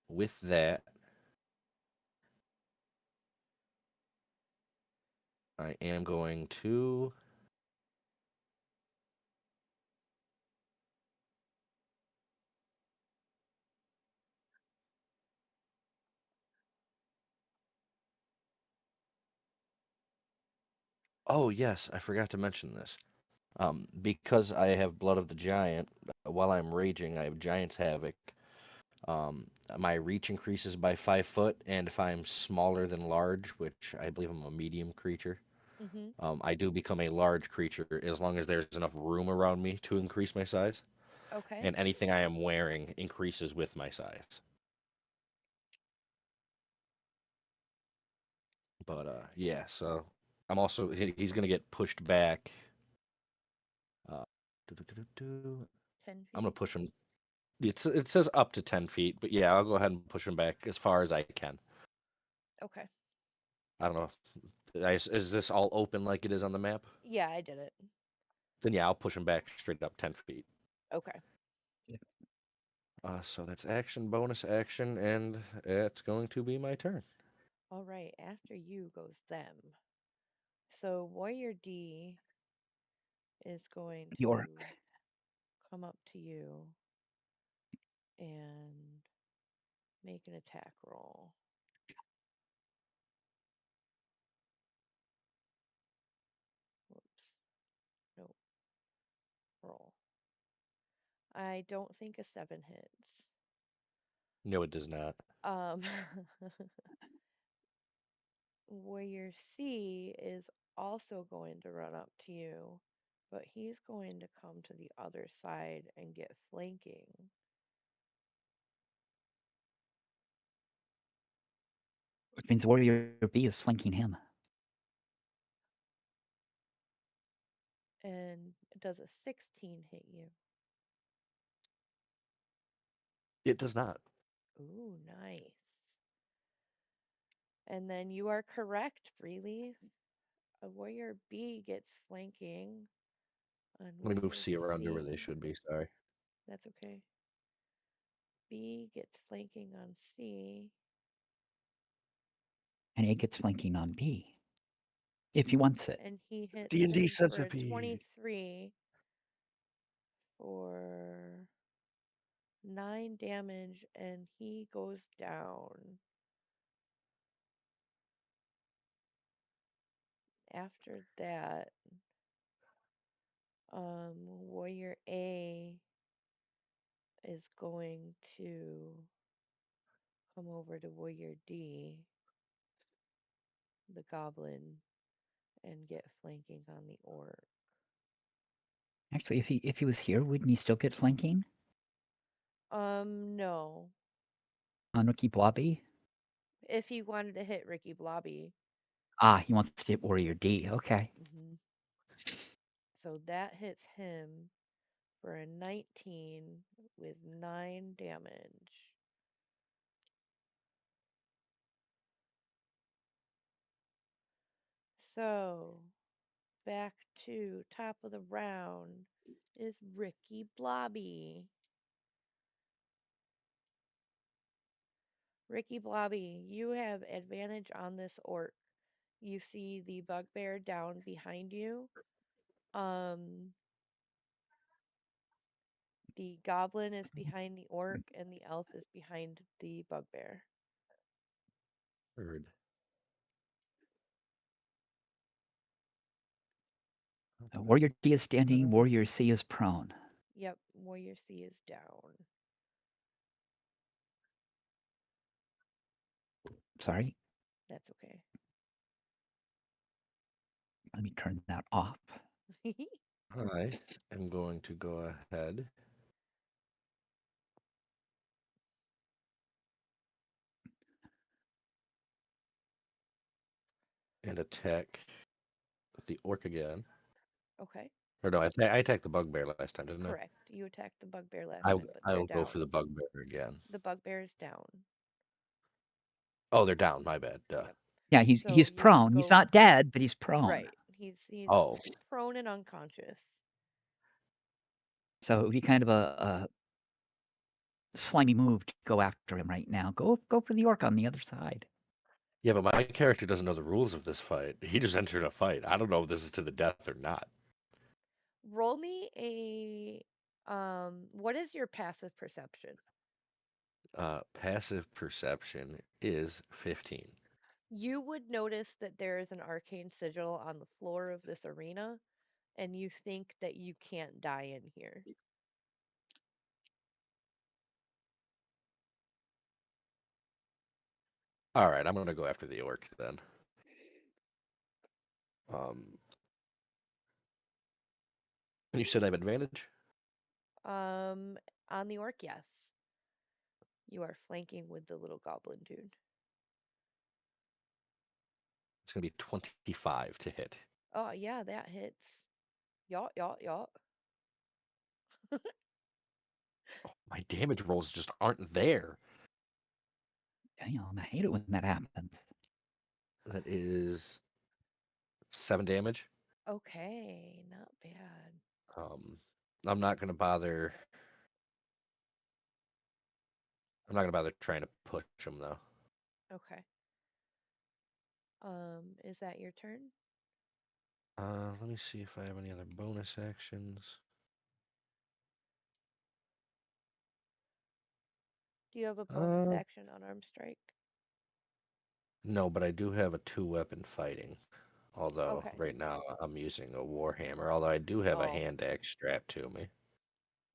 with that, I am going to Oh, yes, I forgot to mention this. Because I have Blood of the Giant, while I'm raging, I have Giant's Havoc. My reach increases by 5 foot, and if I'm smaller than large, which I believe I'm a medium creature, Mhm. I do become a large creature as long as there's enough room around me to increase my size, Okay. and anything I am wearing increases with my size. But yeah, so I'm also he's gonna get pushed back. Uh, doo-doo-doo-doo-doo. 10 I'm gonna feet. push him. It says up to 10 feet, but yeah, I'll go ahead and push him back as far as I can. Okay. I don't know. Is this all open like it is on the map? Yeah, I did it. Then yeah, I'll push him back straight up 10 feet. Okay. So that's action, bonus action, and it's going to be my turn. All right. After you goes them. So Warrior D is going Your to come up to you and make an attack roll. Whoops. No, roll. I don't think a 7 hits. No, it does not. Um, Warrior C is also going to run up to you, but he's going to come to the other side and get flanking. which means Warrior B is flanking him. And does a 16 hit you? It does not. Ooh, nice. And then you are correct, Freely. A Warrior B gets flanking on Let me move Warrior C around to where they C. should be. Sorry. That's okay. B gets flanking on C. And A gets flanking on B if he wants it. And he hits D&D him for a centipede. 23 for 9 damage, and he goes down. After that, Warrior A is going to come over to Warrior D, the goblin, and get flanking on the orc. Actually, if he was here, wouldn't he still get flanking No. on Ricky Blobby? If he wanted to hit Ricky Blobby. Ah, he wants to hit Warrior D. Okay. So that hits him for a 19 with 9 damage. So back to top of the round is Ricky Blobby. Ricky Blobby, you have advantage on this orc. You see the bugbear down behind you. The goblin is behind the orc, and the elf is behind the bugbear. Heard. Warrior D is standing. Warrior C is prone. Yep, Warrior C is down. Sorry. That's okay. Let me turn that off. I am going to go ahead and attack the orc again. Okay, Or no, I attacked the bugbear last time, didn't I? correct. You attacked the bugbear last time, but I they're will go for down. the bugbear again. The bugbear is down. Oh, they're down. My bad. Duh. Yep. Yeah, he's So he's you can prone. He's go not dead, but he's prone. right. He's Oh, prone and unconscious. So it would be kind of a slimy move to go after him right now. Go for the orc on the other side. yeah, but my character doesn't know the rules of this fight. He just entered a fight. I don't know if this is to the death or not. Roll me a what is your passive perception? Passive perception is 15. You would notice that there is an arcane sigil on the floor of this arena, and you think that you can't die in here. All right, I'm gonna go after the orc then. Um, and you said I have advantage. On the orc, yes. You are flanking with the little goblin dude. It's gonna be 25 to hit. Oh yeah, that hits. Yaw, yaw, yaw. My damage rolls just aren't there. Damn, I hate it when that happens. That is 7 damage. Okay, not bad. Um, I'm not gonna bother. I'm not gonna bother trying to push him though. Okay. Is that your turn? Let me see if I have any other bonus actions. Do you have a bonus Uh, action on arm strike? no, but I do have a 2-weapon fighting. Although Okay. right now I'm using a warhammer. Although I do have a Oh, hand axe strapped to me,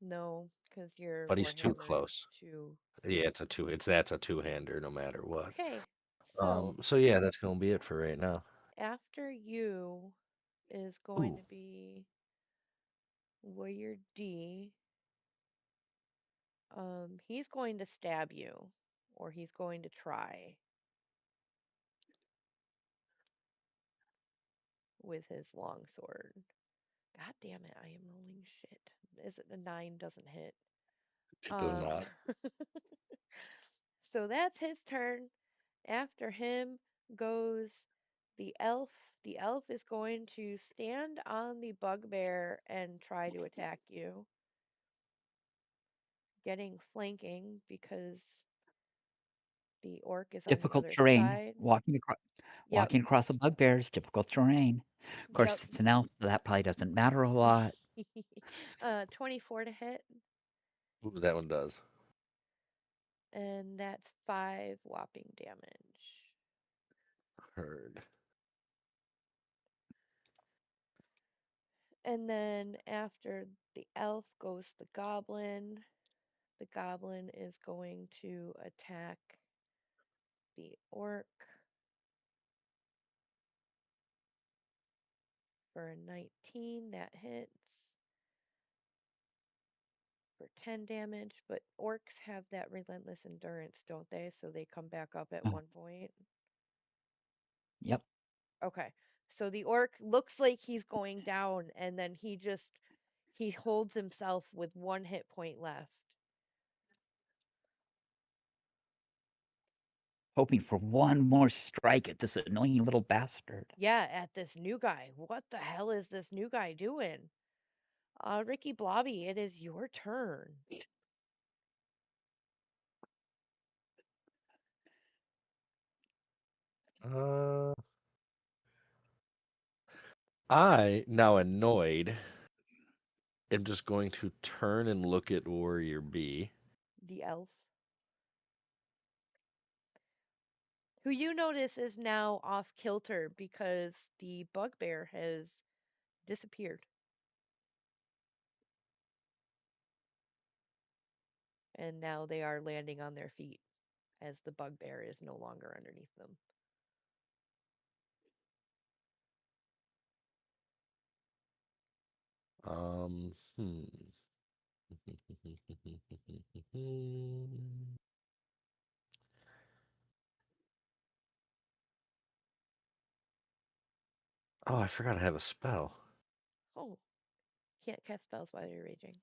no, because your but he's too warhammer is close. too. Yeah, it's a two. That's a two-hander no matter what. Okay. So So yeah, that's gonna be it for right now. after you is going Ooh, to be Warrior D. He's going to stab you, or he's going to try with his long sword. God damn it, I am rolling shit. Is it a 9 doesn't hit? it does Um, not. so that's his turn. After him goes the elf. The elf is going to stand on the bugbear and try to attack you, getting flanking because the orc is on the Difficult other terrain. side. Yep, Walking across a bugbear is difficult terrain. Of course, yep. it's an elf, so that probably doesn't matter a lot. 24 to hit, Ooh, that one does. and that's 5 whopping damage. Heard. And then after the elf goes the goblin. The goblin is going to attack the orc for a 19. That hits for 10 damage. But orcs have that relentless endurance, don't they? So they come back up at Oh, 1 point. yep. Okay. So the orc looks like he's going down, and then he holds himself with 1 hit point left. Hoping for one more strike at this annoying little bastard. Yeah, at this new guy. What the hell is this new guy doing? Ricky Blobby, it is your turn. Uh, I now annoyed am just going to turn and look at Warrior B. The elf, who you notice is now off kilter because the bugbear has disappeared, and now they are landing on their feet as the bugbear is no longer underneath them. Hmm. Oh, I forgot I have a spell. Oh, can't cast spells while you're raging.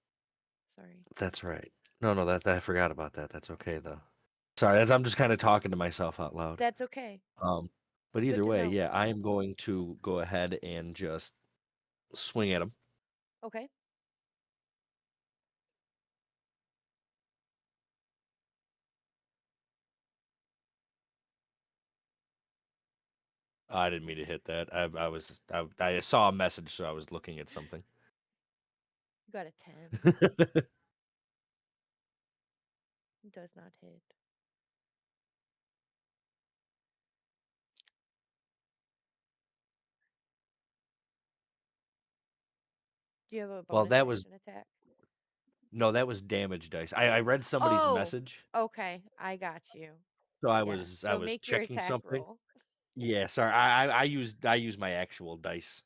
Sorry. That's right. No, that I forgot about that. That's okay though. Sorry, I'm just kind of talking to myself out loud. That's okay. Um, but Good either to way, know. yeah, I am going to go ahead and just swing at him. Okay. I didn't mean to hit that. I saw a message, so I was looking at something. You got a 10. Does not hit. Do you have a Well, bonus that was action attack? no, that was damage dice. I read somebody's Oh, message, okay. I got you. so I Yeah. was I So was make your checking attack something. roll. Yeah, sorry. I used my actual dice.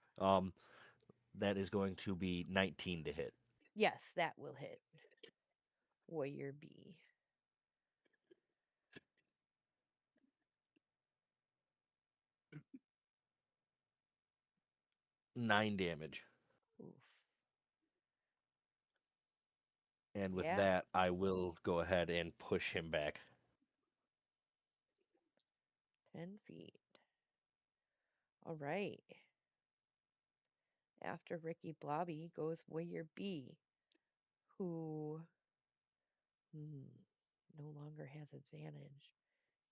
That is going to be 19 to hit. Yes, that will hit. Warrior B. 9 damage. Oof. And with Yeah, that, I will go ahead and push him back. 10 feet. All right. After Ricky Blobby goes Warrior B, who hmm, no longer has advantage.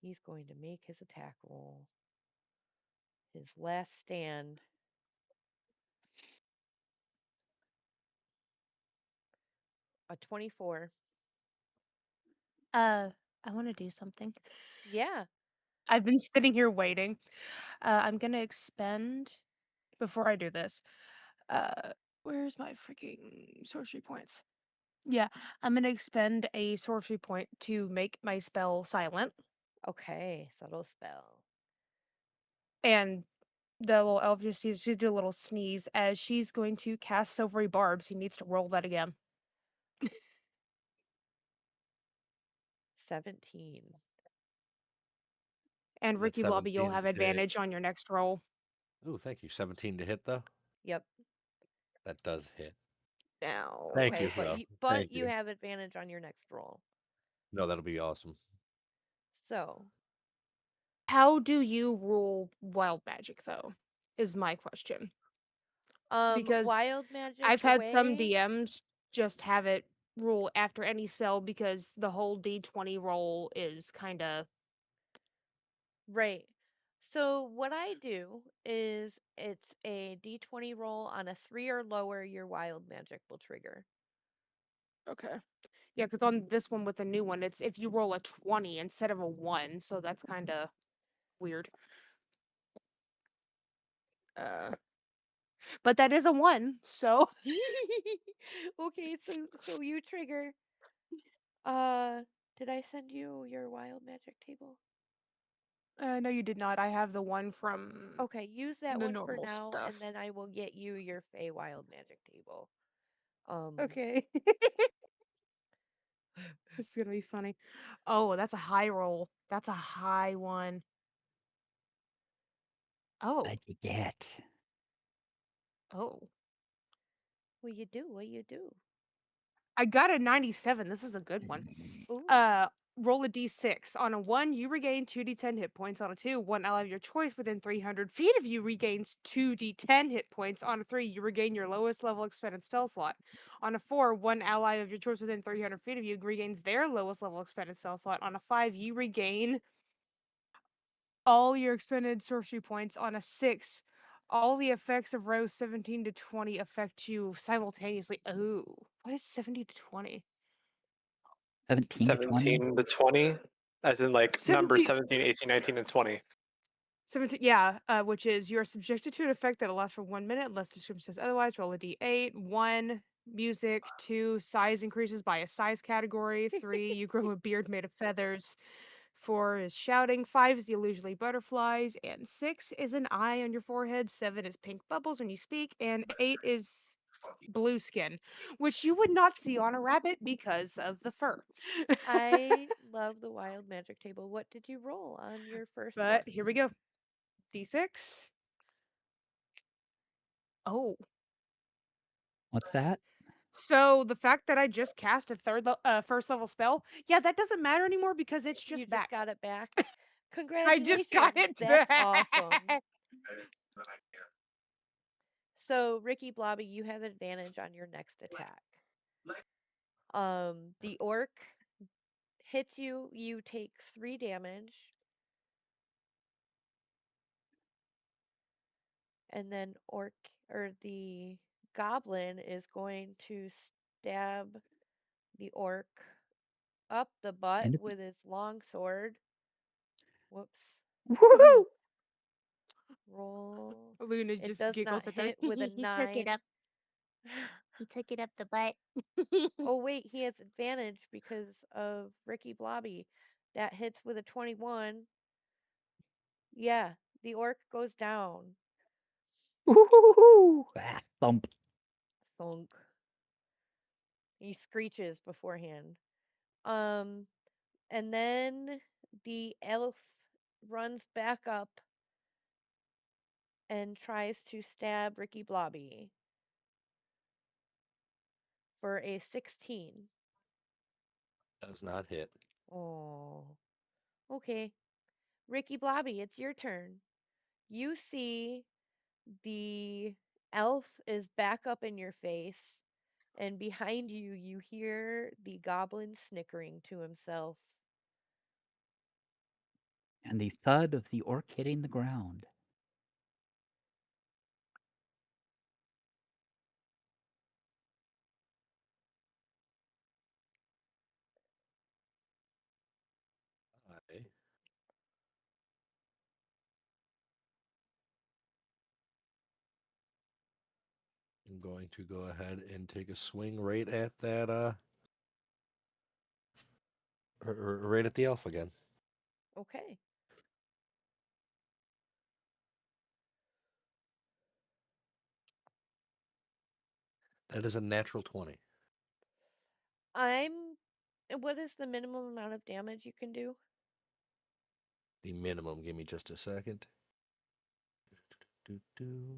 He's going to make his attack roll. His last stand. A 24. I want to do something. Yeah. I've been sitting here waiting. I'm gonna expend before I do this. Uh, where's my freaking sorcery points? Yeah, I'm gonna expend a sorcery point to make my spell silent, Okay. Subtle spell. and the little elf just sees she do a little sneeze as she's going to cast Silvery Barbs. He needs to roll that again. 17. And That's Ricky Blobby, you'll 17 have to hit. advantage on your next roll. Ooh, thank you. 17 to hit, though. Yep. That does hit. Now, Thank Okay, you, but though. you but Thank you you. have advantage on your next roll. No, that'll be awesome. So, how do you rule wild magic, though? Is my question. Because wild magic, I've the had some way DMs just have it rule after any spell because the whole D20 roll is kind of right. So what I do is it's a d20 roll on a 3 or lower your wild magic will trigger. okay. Yeah, because on this one with the new one, it's if you roll a 20 instead of a 1, so that's kind of weird. Uh, but that is a 1, so Okay, so you trigger. Uh, did I send you your wild magic table? no, you did not. I have the one from Okay, use that the one for normal now, and stuff. then I will get you your Fey wild magic table. Um, Okay. This is gonna be funny. Oh, that's a high roll. That's a high one. Oh, What'd you get? oh. what you do? What you do? I got a 97. This is a good one. Ooh, Uh, roll a d6. On a 1, you regain 2d10 hit points. On a 2, one ally of your choice within 300 feet of you regains 2d10 hit points. On a 3, you regain your lowest level expended spell slot. On a 4, one ally of your choice within 300 feet of you regains their lowest level expended spell slot. On a 5, you regain all your expended sorcery points. On a 6, all the effects of row 17 to 20 affect you simultaneously. Oh, what is 70 to 20? 17 to 20? 17 to 20, as in like numbers 17. 17, 18, 19, and 20. 17, yeah, which is you are subjected to an effect that lasts for 1 minute unless the description says otherwise. Roll a d8. 1, music. 2, size increases by a size category. 3, you grow a beard made of feathers. 4 is shouting. 5 is the illusionary butterflies. And 6 is an eye on your forehead. 7 is pink bubbles when you speak. And 8 is blue skin, which you would not see on a rabbit because of the fur. I love the wild magic table. What did you roll on your first But one? here we go. D6. Oh. What's that? So the fact that I just cast a first level spell, yeah, that doesn't matter anymore because it's You just just back. got it back. I just got Congratulations. it That's awesome. back. So, Ricky Blobby, you have advantage on your next attack. The orc hits you, you take 3 damage, and then the goblin is going to stab the orc up the butt End of with his long sword. Whoops. Woohoo! Roll. Luna It just does not giggles at her. hit with a He took it 9. up. He took it up the butt. Oh, wait, he has advantage because of Ricky Blobby. That hits with a 21. Yeah, the orc goes down. Woohoo! Ah, thump. Thunk. He screeches beforehand. Um, and then the elf runs back up and tries to stab Ricky Blobby for a 16. Does not hit. Oh, okay. Ricky Blobby, it's your turn. You see the elf is back up in your face, and behind you, you hear the goblin snickering to himself. And the thud of the orc hitting the ground. I am going to go ahead and take a swing right at that, right at the elf again. Okay. That is a natural 20. I'm. What is the minimum amount of damage you can do? The minimum. Give me just a second. Do.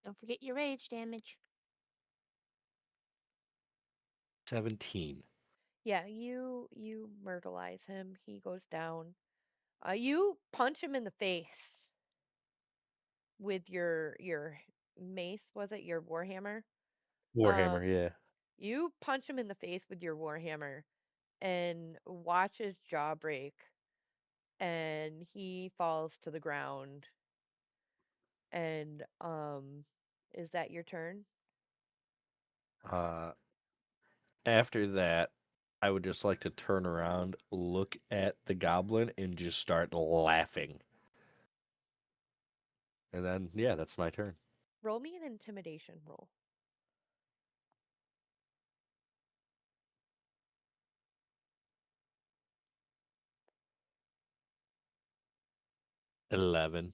Don't forget your rage damage. 17. Yeah, you myrtleize him. He goes down. You punch him in the face with your mace, was it? Your warhammer? Warhammer, Um, yeah. you punch him in the face with your warhammer and watch his jaw break, and he falls to the ground. And is that your turn? Uh, After that, I would just like to turn around, look at the goblin, and just start laughing. And then, yeah, that's my turn. Roll me an intimidation roll. 11.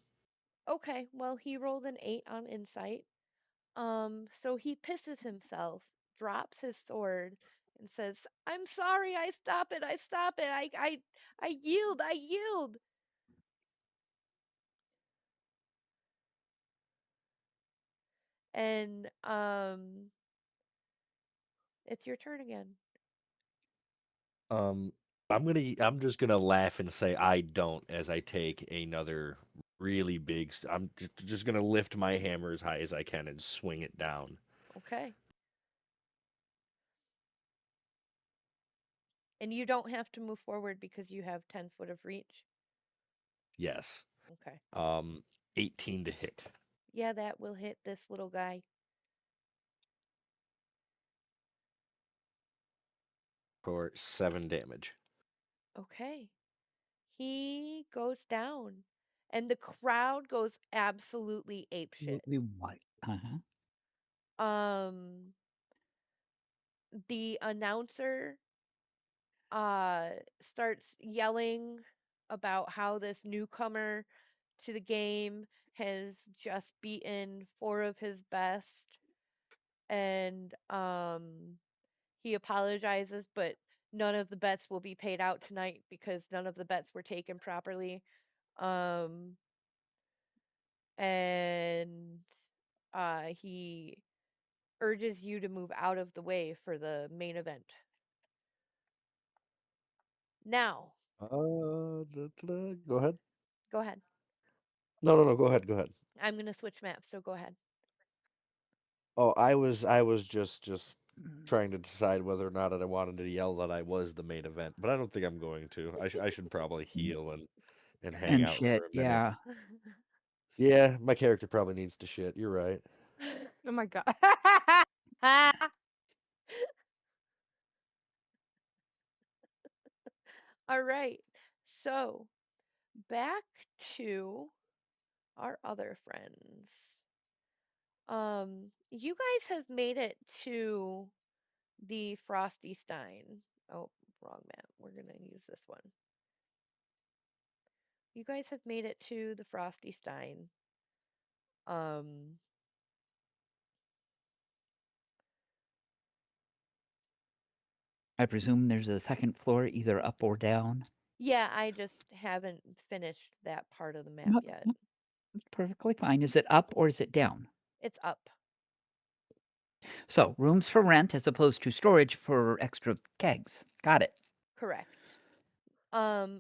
Okay, well, he rolled an 8 on insight. So he pisses himself, drops his sword, and says, "I'm sorry, I stop it, I stop it, I yield, I yield." And it's your turn again. Um, I'm just gonna laugh and say I don't as I take another really big. I'm just gonna lift my hammer as high as I can and swing it down. Okay. And you don't have to move forward because you have 10 foot of reach. Yes. Okay. Um, 18 to hit Yeah, that will hit this little guy. for 7 damage. Okay. He goes down, and the crowd goes absolutely apeshit. Absolutely white. Uh-huh. Um, the announcer starts yelling about how this newcomer to the game has just beaten four of his best, and he apologizes, but none of the bets will be paid out tonight because none of the bets were taken properly. Um, and he urges you to move out of the way for the main event. Now, Go ahead. go ahead. No. Go ahead. Go ahead. I'm gonna switch maps, so go ahead. Oh, I was just trying to decide whether or not I wanted to yell that I was the main event, but I don't think I'm going to. I should probably heal and hang And out for shit, a minute. yeah. Yeah, my character probably needs to shit. You're right. Oh my god. All right. So back to our other friends. You guys have made it to the Frosty Stein. Oh, wrong map. We're gonna use this one. You guys have made it to the Frosty Stein. Um, I presume there's a second floor either up or down. yeah, I just haven't finished that part of the map No, yet. no, that's perfectly fine. Is it up or is it down? It's up. So, rooms for rent as opposed to storage for extra kegs. Got it. Correct.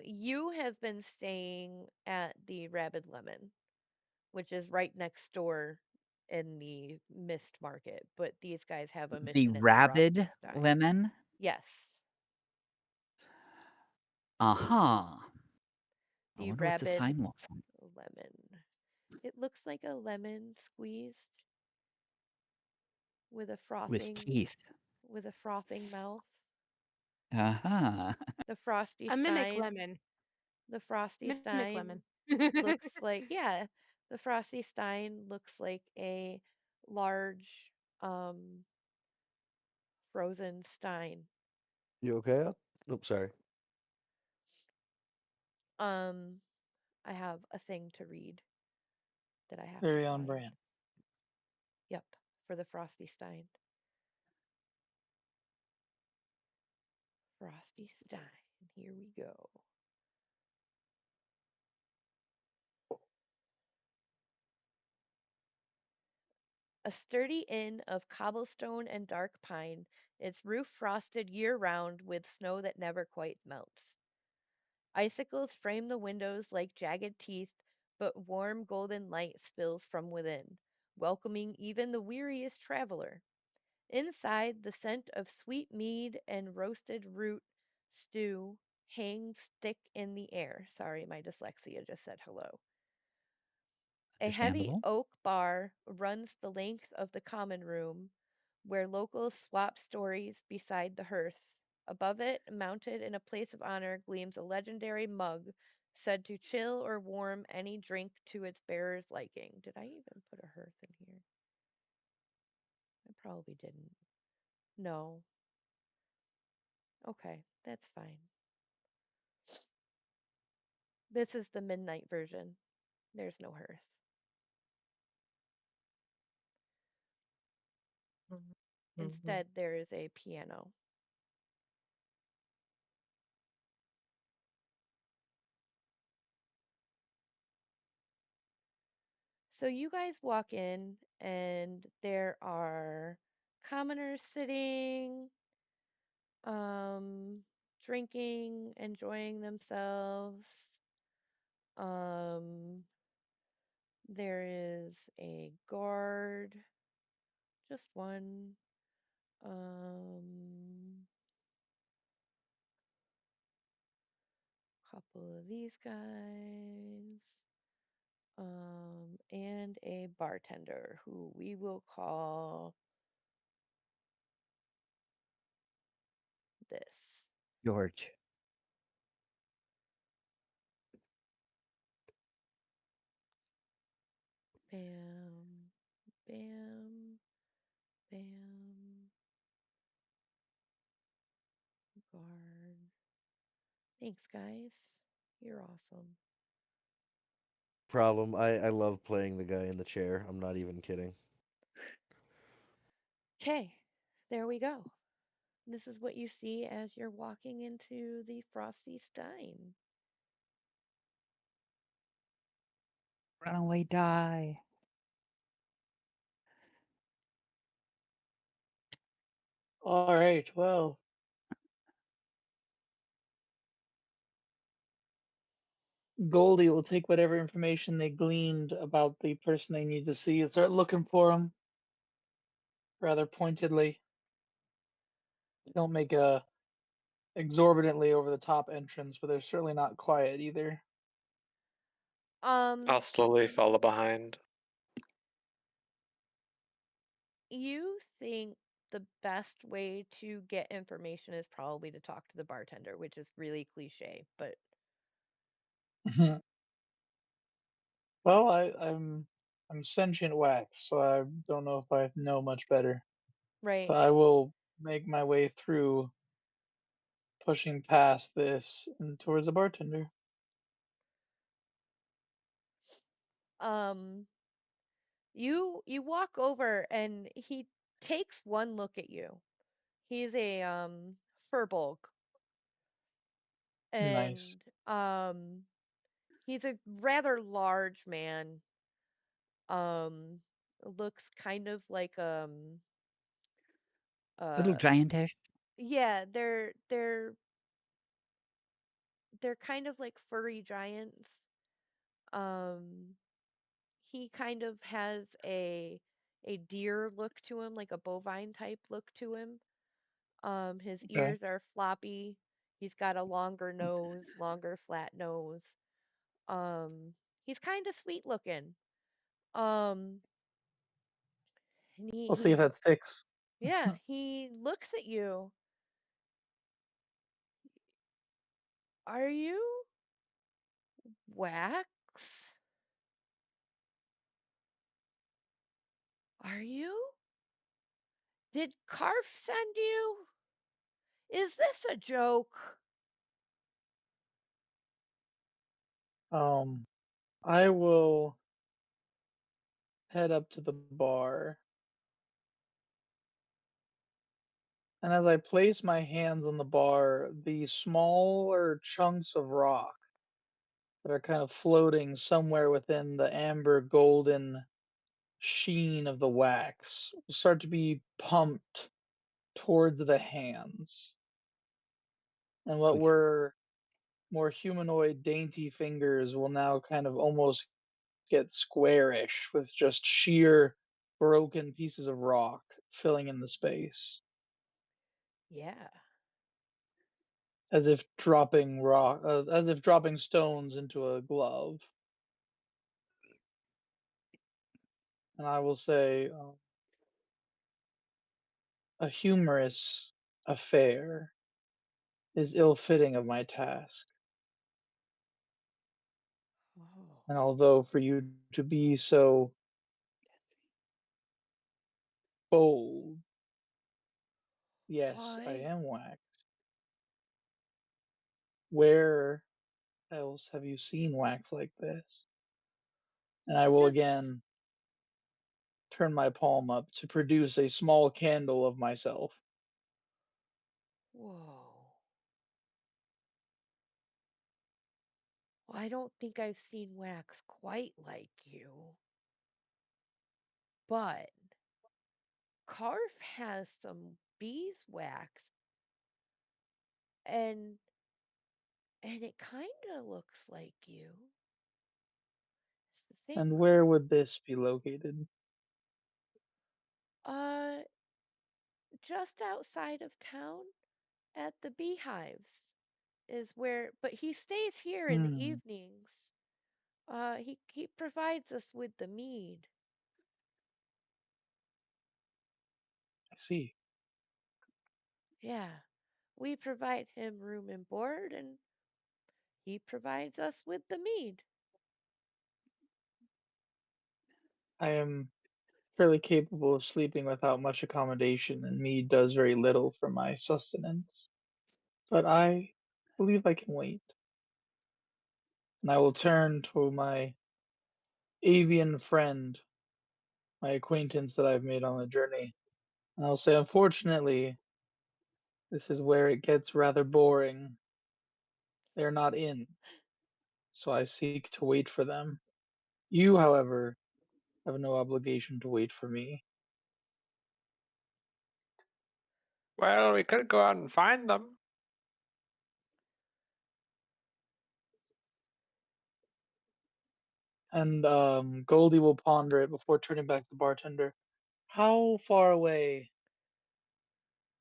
You have been staying at the Rabid Lemon, which is right next door in the Mist Market, but these guys have a The mission in the Frosty rabid Stein. lemon. Yes, Uh-huh. I the wonder what the Rabid sign looks like. Lemon. It looks like a lemon squeezed with a With frothing teeth. mouth. Uh-huh. The Frosty A mimic Stein, lemon. the Frosty Mimic lemon. Stein looks like, yeah, the Frosty Stein looks like a large um frozen stein. You okay? Oops, sorry. Um I have a thing to read that I have to Very on find. brand. Yep, for the Frosty Stein. Frosty Stein. Here we go. A sturdy inn of cobblestone and dark pine, its roof frosted year round with snow that never quite melts. Icicles frame the windows like jagged teeth, but warm golden light spills from within, welcoming even the weariest traveler. Inside, the scent of sweet mead and roasted root stew hangs thick in the air. Sorry, my dyslexia just said hello. A heavy Understandable. oak bar runs the length of the common room, where locals swap stories beside the hearth. Above it, mounted in a place of honor, gleams a legendary mug said to chill or warm any drink to its bearer's liking. Did I even put a hearth in here? I probably didn't. No. Okay, that's fine. This is the midnight version. There's no hearth. Instead, there is a piano. So you guys walk in, and there are commoners sitting, um, drinking, enjoying themselves. Um, there is a guard, just one. Couple of these guys. And a bartender who we will call this. George. Bam, bam, bam, guard. Thanks, guys. You're awesome. Problem. I love playing the guy in the chair. I'm not even kidding. Okay, there we go. This is what you see as you're walking into the Frosty Stein. Runaway die. All right. Well, Goldie will take whatever information they gleaned about the person they need to see and start looking for him rather pointedly. They don't make a exorbitantly over the top entrance, but they're certainly not quiet either. Um, I'll slowly follow behind. you think the best way to get information is probably to talk to the bartender, which is really cliche, but Well, I'm sentient wax, so I don't know if I know much better. So right. I will make my way through, pushing past this and towards the bartender. Um, you walk over and he takes one look at you. He's a furbolg, Nice. and he's a rather large man. Um, looks kind of like Little Uh, giantish. yeah, they're kind of like furry giants. Um, he kind of has a deer look to him, like a bovine type look to him. His Okay. ears are floppy. He's got a longer nose, longer flat nose. Um, he's kind of sweet looking. Um, and We'll see if that sticks. yeah, he looks at you. Are you Wax? Are you? Did Carf send you? Is this a joke? um, I will head up to the bar, and as I place my hands on the bar, the smaller chunks of rock that are kind of floating somewhere within the amber golden sheen of the wax will start to be pumped towards the hands. And what Okay. were more humanoid, dainty fingers will now kind of almost get squarish with just sheer broken pieces of rock filling in the space, Yeah. as if dropping stones into a glove. And I will say, a humorous affair is ill fitting of my task. Oh. And although for you to be so bold, yes, I I am wax. Where else have you seen wax like this? And I will just again turn my palm up to produce a small candle of myself. whoa. Well, I don't think I've seen Wax quite like you, but Carf has some beeswax and it kind of looks like you. It's the thing. And where would this be located? Uh, just outside of town at the beehives is where, but he stays here in the Hmm, evenings. He provides us with the mead. I see. Yeah, we provide him room and board, and he provides us with the mead. I am fairly capable of sleeping without much accommodation, and mead does very little for my sustenance. But I believe I can wait. And I will turn to my avian friend, my acquaintance that I've made on the journey. And I'll say, unfortunately, this is where it gets rather boring. They're not in, so I seek to wait for them. You, however, have no obligation to wait for me. Well, we could go out and find them. And Goldie will ponder it before turning back to the bartender. How far away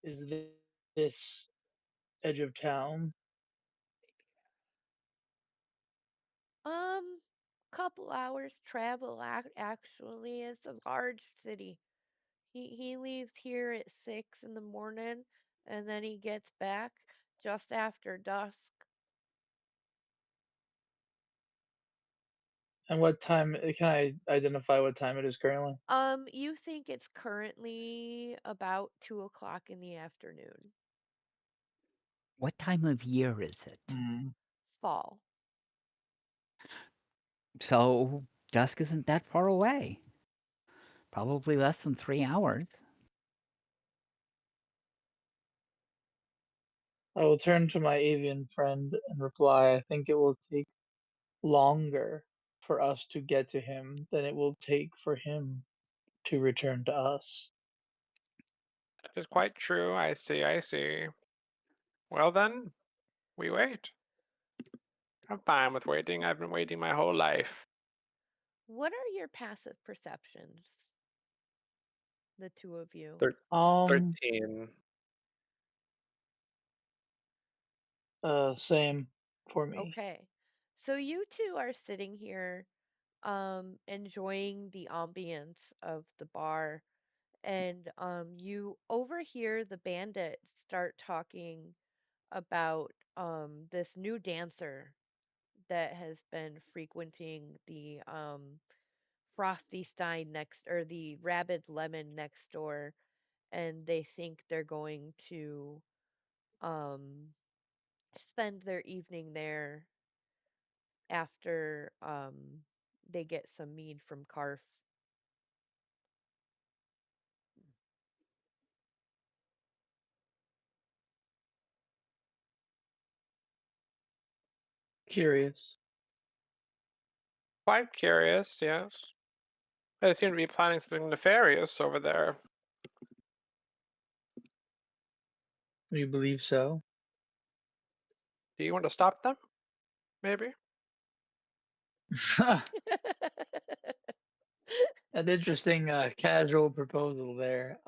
is this edge of town? Um, couple hours travel. Actually, it's a large city. He leaves here at 6 in the morning, and then he gets back just after dusk. And what time can I identify what time it is currently? You think it's currently about 2 o'clock in the afternoon. What time of year is it? Hmm. Fall. So dusk isn't that far away. Probably less than 3 hours. I will turn to my avian friend and reply, I think it will take longer for us to get to him than it will take for him to return to us. is quite true. I see, I see. Well then, we wait. I'm fine with waiting. I've been waiting my whole life. What are your passive perceptions, the two of you? Thir- Um, 13. same for me. Okay. So you two are sitting here enjoying the ambience of the bar, and you overhear the bandits start talking about this new dancer that has been frequenting the Frosty Stein next, or the Rabid Lemon next door, and they think they're going to um spend their evening there after they get some mead from Carf. Curious. Quite curious, yes. They seem to be planning something nefarious over there. You believe so? Do you want to stop them? Maybe? An interesting casual proposal there.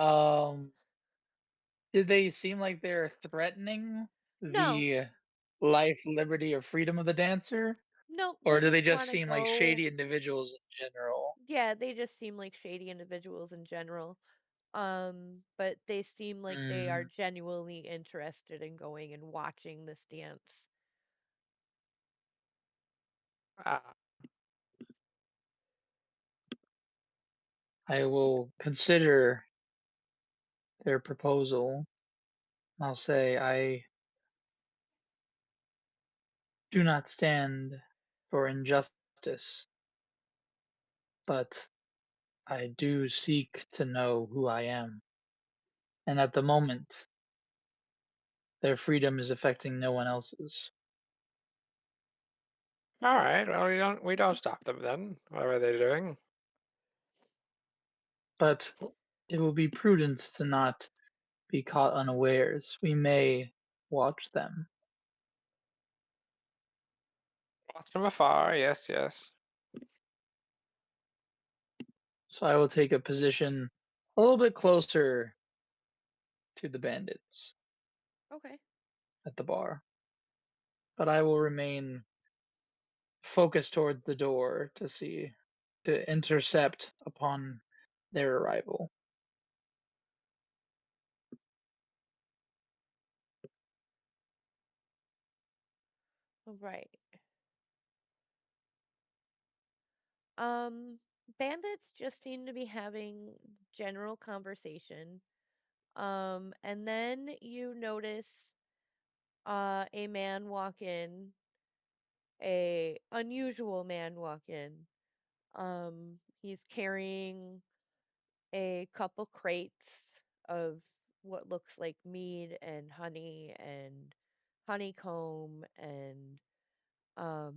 Did they seem like they're threatening No, the life, liberty, or freedom of the dancer? nope, Or they do they just just want to seem like go. shady individuals in general? Yeah, they just seem like shady individuals in general. But they seem like they are Mm, genuinely interested in going and watching this dance. Ah, I will consider their proposal. I'll say I do not stand for injustice, but I do seek to know who I am. And at the moment, their freedom is affecting no one else's. all right. Well, we don't stop them then. Whatever they're doing. But it will be prudent to not be caught unawares. We may watch them. Watch from afar. Yes, yes. So I will take a position a little bit closer to the bandits Okay. at the bar. But I will remain focused towards the door to intercept upon their arrival. All right. Um, bandits just seem to be having general conversation. And then you notice a man walk in, a unusual man walk in. He's carrying a couple crates of what looks like mead and honey and honeycomb, and um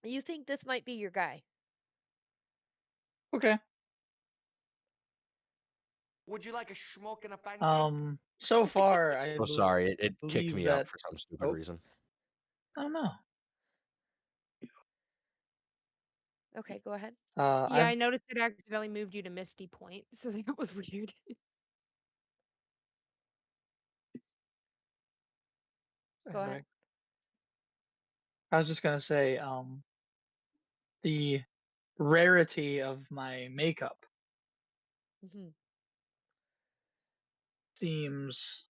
you think this might be your guy. Okay. Would you like a schmuck and a pancake? So far I Oh, sorry, it kicked believe me out that. for some stupid Oh, reason. I don't know. Okay, go ahead. Yeah, I I noticed it accidentally moved you to Misty Point, so that was weird. Go ahead. Anyway, I was just gonna say, the rarity of my makeup Hmm. seems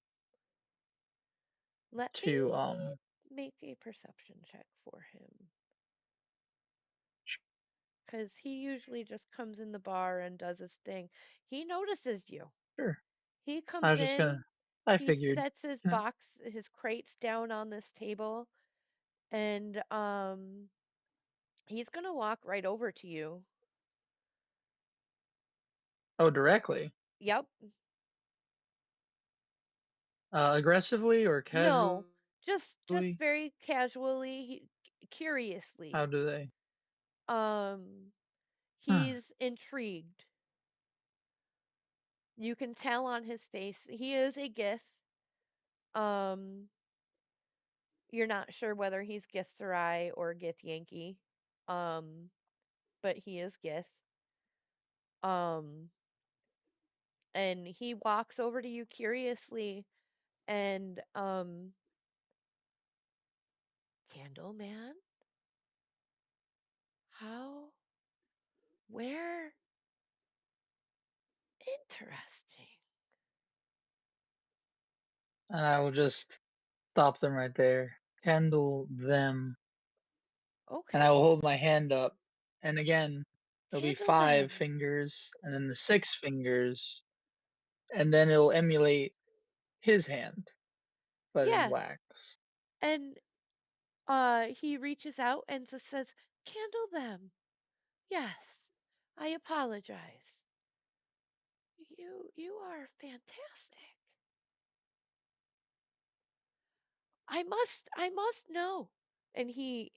Let me to make a perception check for him, because he usually just comes in the bar and does his thing. He notices you. sure. He I comes was just in, gonna. I he figured. sets his Yeah. box, his crates down on this table, and he's gonna walk right over to you. Oh, directly. Yep. Aggressively or No, casually? just very casually, How curiously. do they? Um, Hmm. he's intrigued. You can tell on his face he is a Gith. Um, you're not sure whether he's Gith Sarai or Gith Yankee. Um, but he is Gith. Um, and he walks over to you curiously and Candleman, how, where, interesting. And I will just stop them right there, candle them, and I will Okay, hold my hand up. And again, there'll be candle 5 them. fingers, and then the 6 fingers, and then it'll emulate his hand, but in Yeah, wax. and he reaches out and just says, "Candle them." Yes, I apologize. You are fantastic. I must know. And he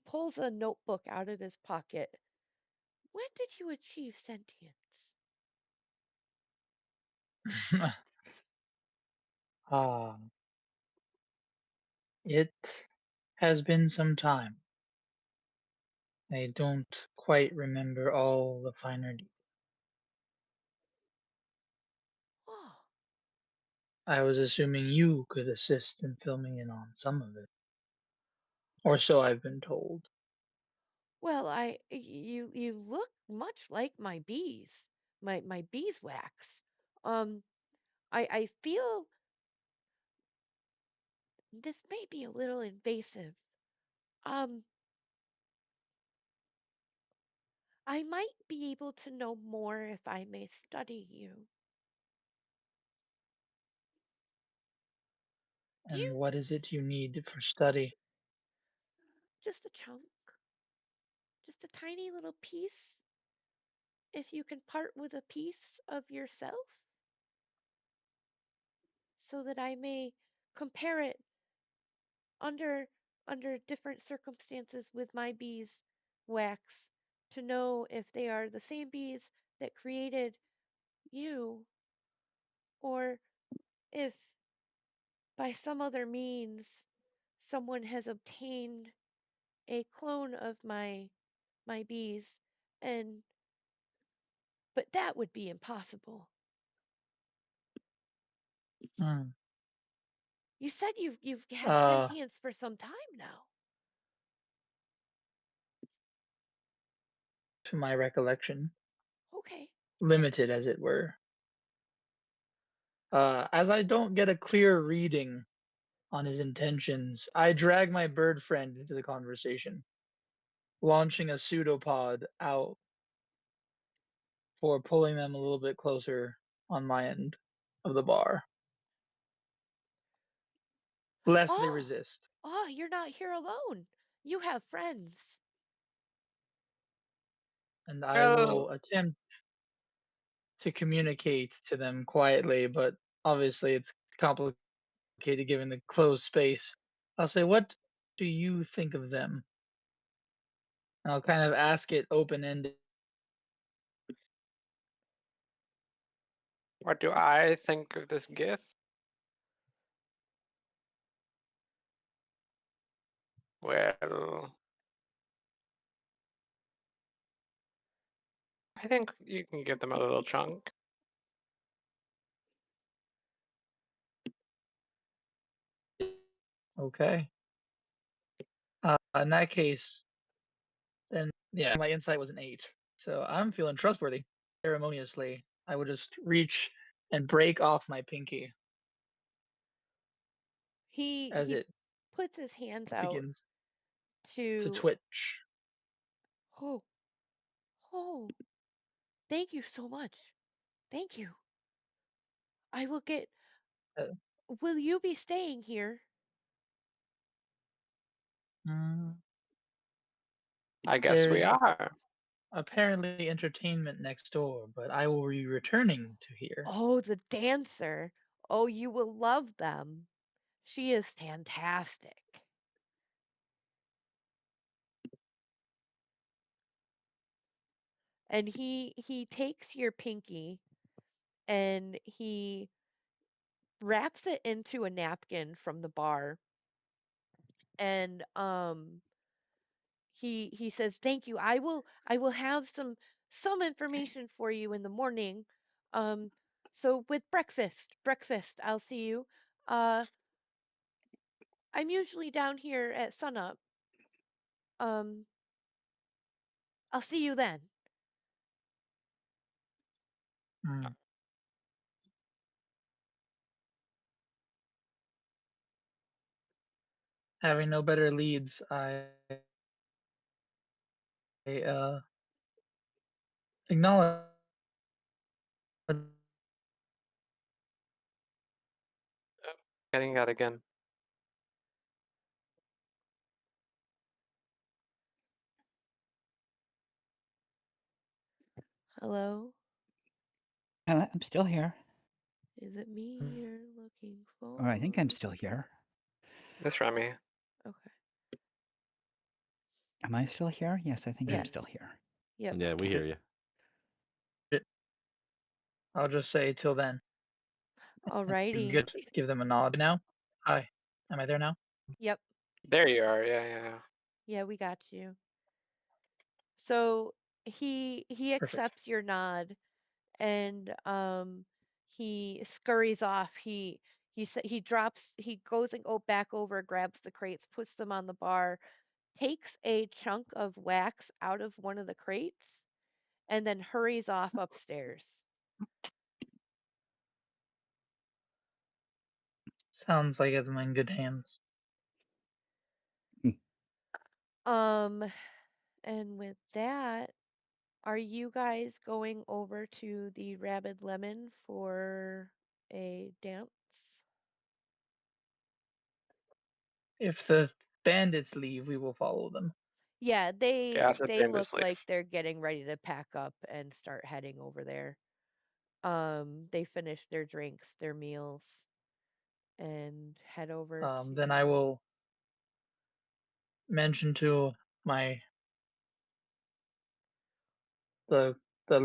pulls a notebook out of his pocket. When did you achieve sentience? Ah, it has been some time. I don't quite remember all the finer details. Oh, I was assuming you could assist in filming in on some of it, or so I've been told. well, you look much like my bees, my beeswax. Um, I feel this may be a little invasive. Um, I might be able to know more if I may study you. Do And you what is it you need for study? just a chunk, just a tiny little piece? If you can part with a piece of yourself, so that I may compare it under under different circumstances with my bees wax to know if they are the same bees that created you or if by some other means someone has obtained a clone of my bees and but that would be impossible. Hmm. You said you've had Uh, sentience for some time now. to my recollection, Okay. limited as it were. As I don't get a clear reading on his intentions, I drag my bird friend into the conversation, launching a pseudopod out for pulling them a little bit closer on my end of the bar, lest they Oh, resist. oh, you're not here alone. You have friends. And I Well, will attempt to communicate to them quietly, but obviously it's complicated given the closed space. I'll say, "What do you think of them?" And I'll kind of ask it open ended. what do I think of this gift? Well, I think you can give them a little chunk. Okay. In that case, then yeah, my insight was an 8. So I'm feeling trustworthy. Ceremoniously, I would just reach and break off my pinky as He it puts his hands out begins to to twitch. oh, oh, thank you so much. Thank you. I will get Uh, will you be staying here? mm, I guess we there's are. apparently entertainment next door, but I will be returning to here. Oh, the dancer. Oh, you will love them. She is fantastic. And he takes your pinky and he wraps it into a napkin from the bar, and he says, "Thank you. I will have some information for you in the morning. Um so with breakfast, I'll see you. Uh I'm usually down here at sunup. Um I'll see you then." Hmm. Having no better leads, I acknowledge Oh, getting out again. Hello? I'm still here, Is it me you're looking or I think I'm for? still here. Miss Remy. Okay. Am I still here? Yes, I think I'm Yes. still here. Yep. Yeah, we Okay. hear you. I'll just say till then. Alrighty. Good. Give them a nod now. Hi. Am I there now? Yep. There you are. Yeah. Yeah, we got you. So he Perfect. accepts your nod, and he scurries off. He drops, he goes and go back over, grabs the crates, puts them on the bar, takes a chunk of wax out of one of the crates, and then hurries off upstairs. Sounds like it's in good hands. Um and with that, are you guys going over to the Rabid Lemon for a dance? If the bandits leave, we will follow them. Yeah, Yeah, they after they bandits look like leave. they're getting ready to pack up and start heading over there. They finish their drinks, their meals, and head over Then I to. will mention to my the the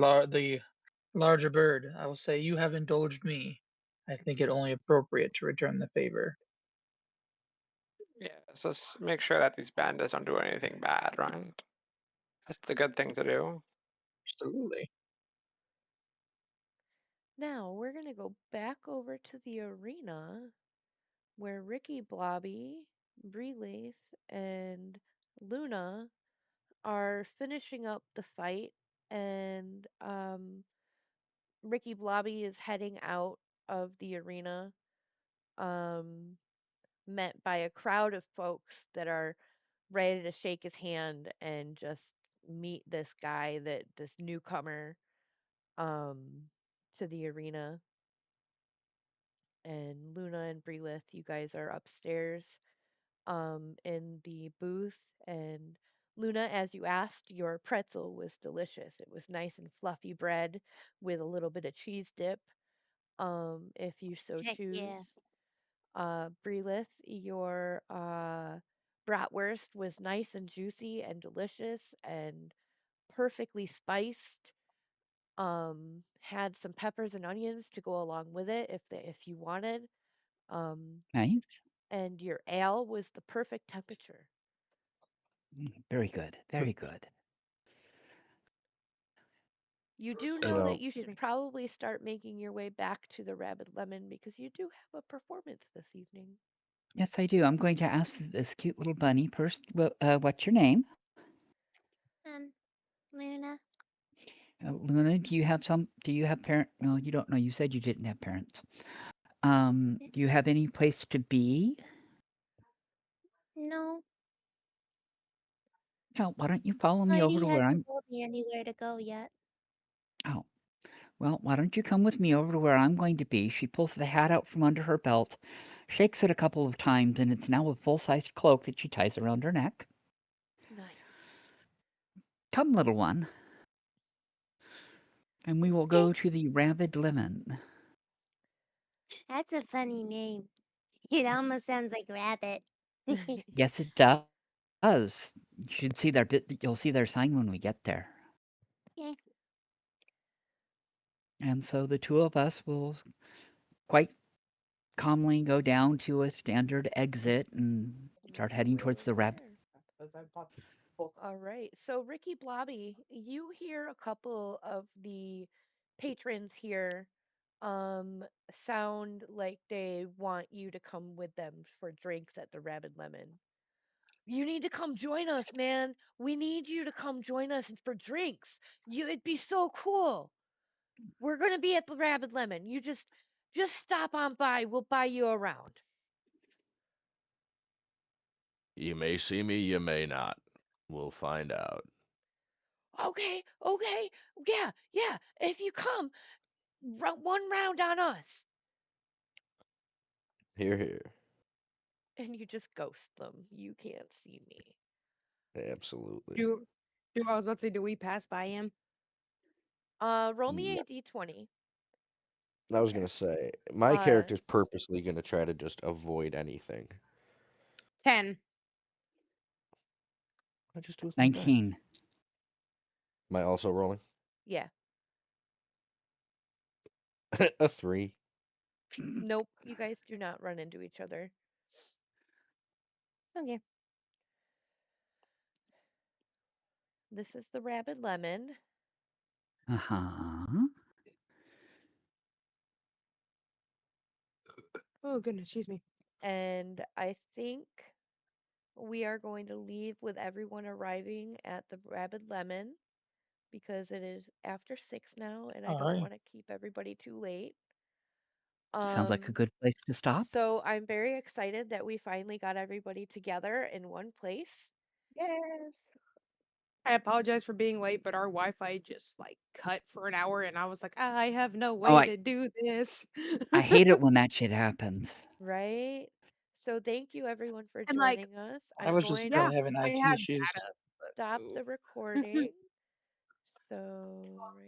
larger bird. I will say, you have indulged me. I think it only appropriate to return the favor. Yeah, so make sure that these bandits don't do anything bad, right? That's a good thing to do. Absolutely. Now we're gonna go back over to the arena where Ricky Blobby, Breelaith, and Luna are finishing up the fight, and Ricky Blobby is heading out of the arena, um, met by a crowd of folks that are ready to shake his hand and just meet this guy, that this newcomer, um, to the arena. And Luna and Breelith, you guys are upstairs, in the booth. And Luna, as you asked, your pretzel was delicious. It was nice and fluffy bread with a little bit of cheese dip, if you so Heck yeah. choose. Breelith, your bratwurst was nice and juicy and delicious and perfectly spiced. Had some peppers and onions to go along with it if you wanted. Um, Nice. and your ale was the perfect temperature. Very good. Very good. You do You know that know, you should probably start making your way back to the Rabbit Lemon because you do have a performance this evening. Yes, I do. I'm going to ask this cute little bunny first. What's your name? Um, Luna. Luna, do you have some? Do you have parent? No, you don't know. You said you didn't have parents. Do you have any place to be? No, No. Why don't you follow me over Heidi to where hasn't I'm? told me anywhere to go yet. Oh, well, why don't you come with me over to where I'm going to be? She pulls the hat out from under her belt, shakes it a couple of times, and it's now a full-sized cloak that she ties around her neck. Nice. Come, little one, and we will Okay, go to the Rabid Lemon. that's a funny name. It almost sounds like rabbit. Yes, it does. You should see their bit. You'll see their sign when we get there. Okay. And so the two of us will quite calmly go down to a standard exit and start heading towards the rabbit. All right. So, Ricky Blobby, you hear a couple of the patrons here sound like they want you to come with them for drinks at the Rabid Lemon. You need to come join us, man. We need you to come join us for drinks. It'd be so cool. We're going to be at the Rabid Lemon. You just stop on by. We'll buy you around. You may see me, you may not. We'll find out. Okay, okay. Yeah, yeah. If you come, one round on us. Here, here. And you just ghost them. You can't see me. Absolutely. Do I was about to say, do we pass by him? Roll me No, a d20. I was gonna say my Uh, character's purposely gonna try to just avoid anything. 10. I just do with my die. 19. Am I also rolling? yeah. A 3. Nope. You guys do not run into each other. Okay. This is the Rabid Lemon, Uh huh. Oh goodness, excuse me. and I think we are going to leave with everyone arriving at the Rabid Lemon because it is after 6 now, and I All don't right. want to keep everybody too late. Sounds like a Um, good place to stop. so I'm very excited that we finally got everybody together in one place. Yes. I apologize for being late, but our Wi-Fi just like cut for an hour, and I was like, I have no Oh, way to do this. I hate it when that shit happens. Right? So thank you everyone for And like, joining us. I I'm was just going to yeah, having I IT had issues. data, but stop ooh. the recording. So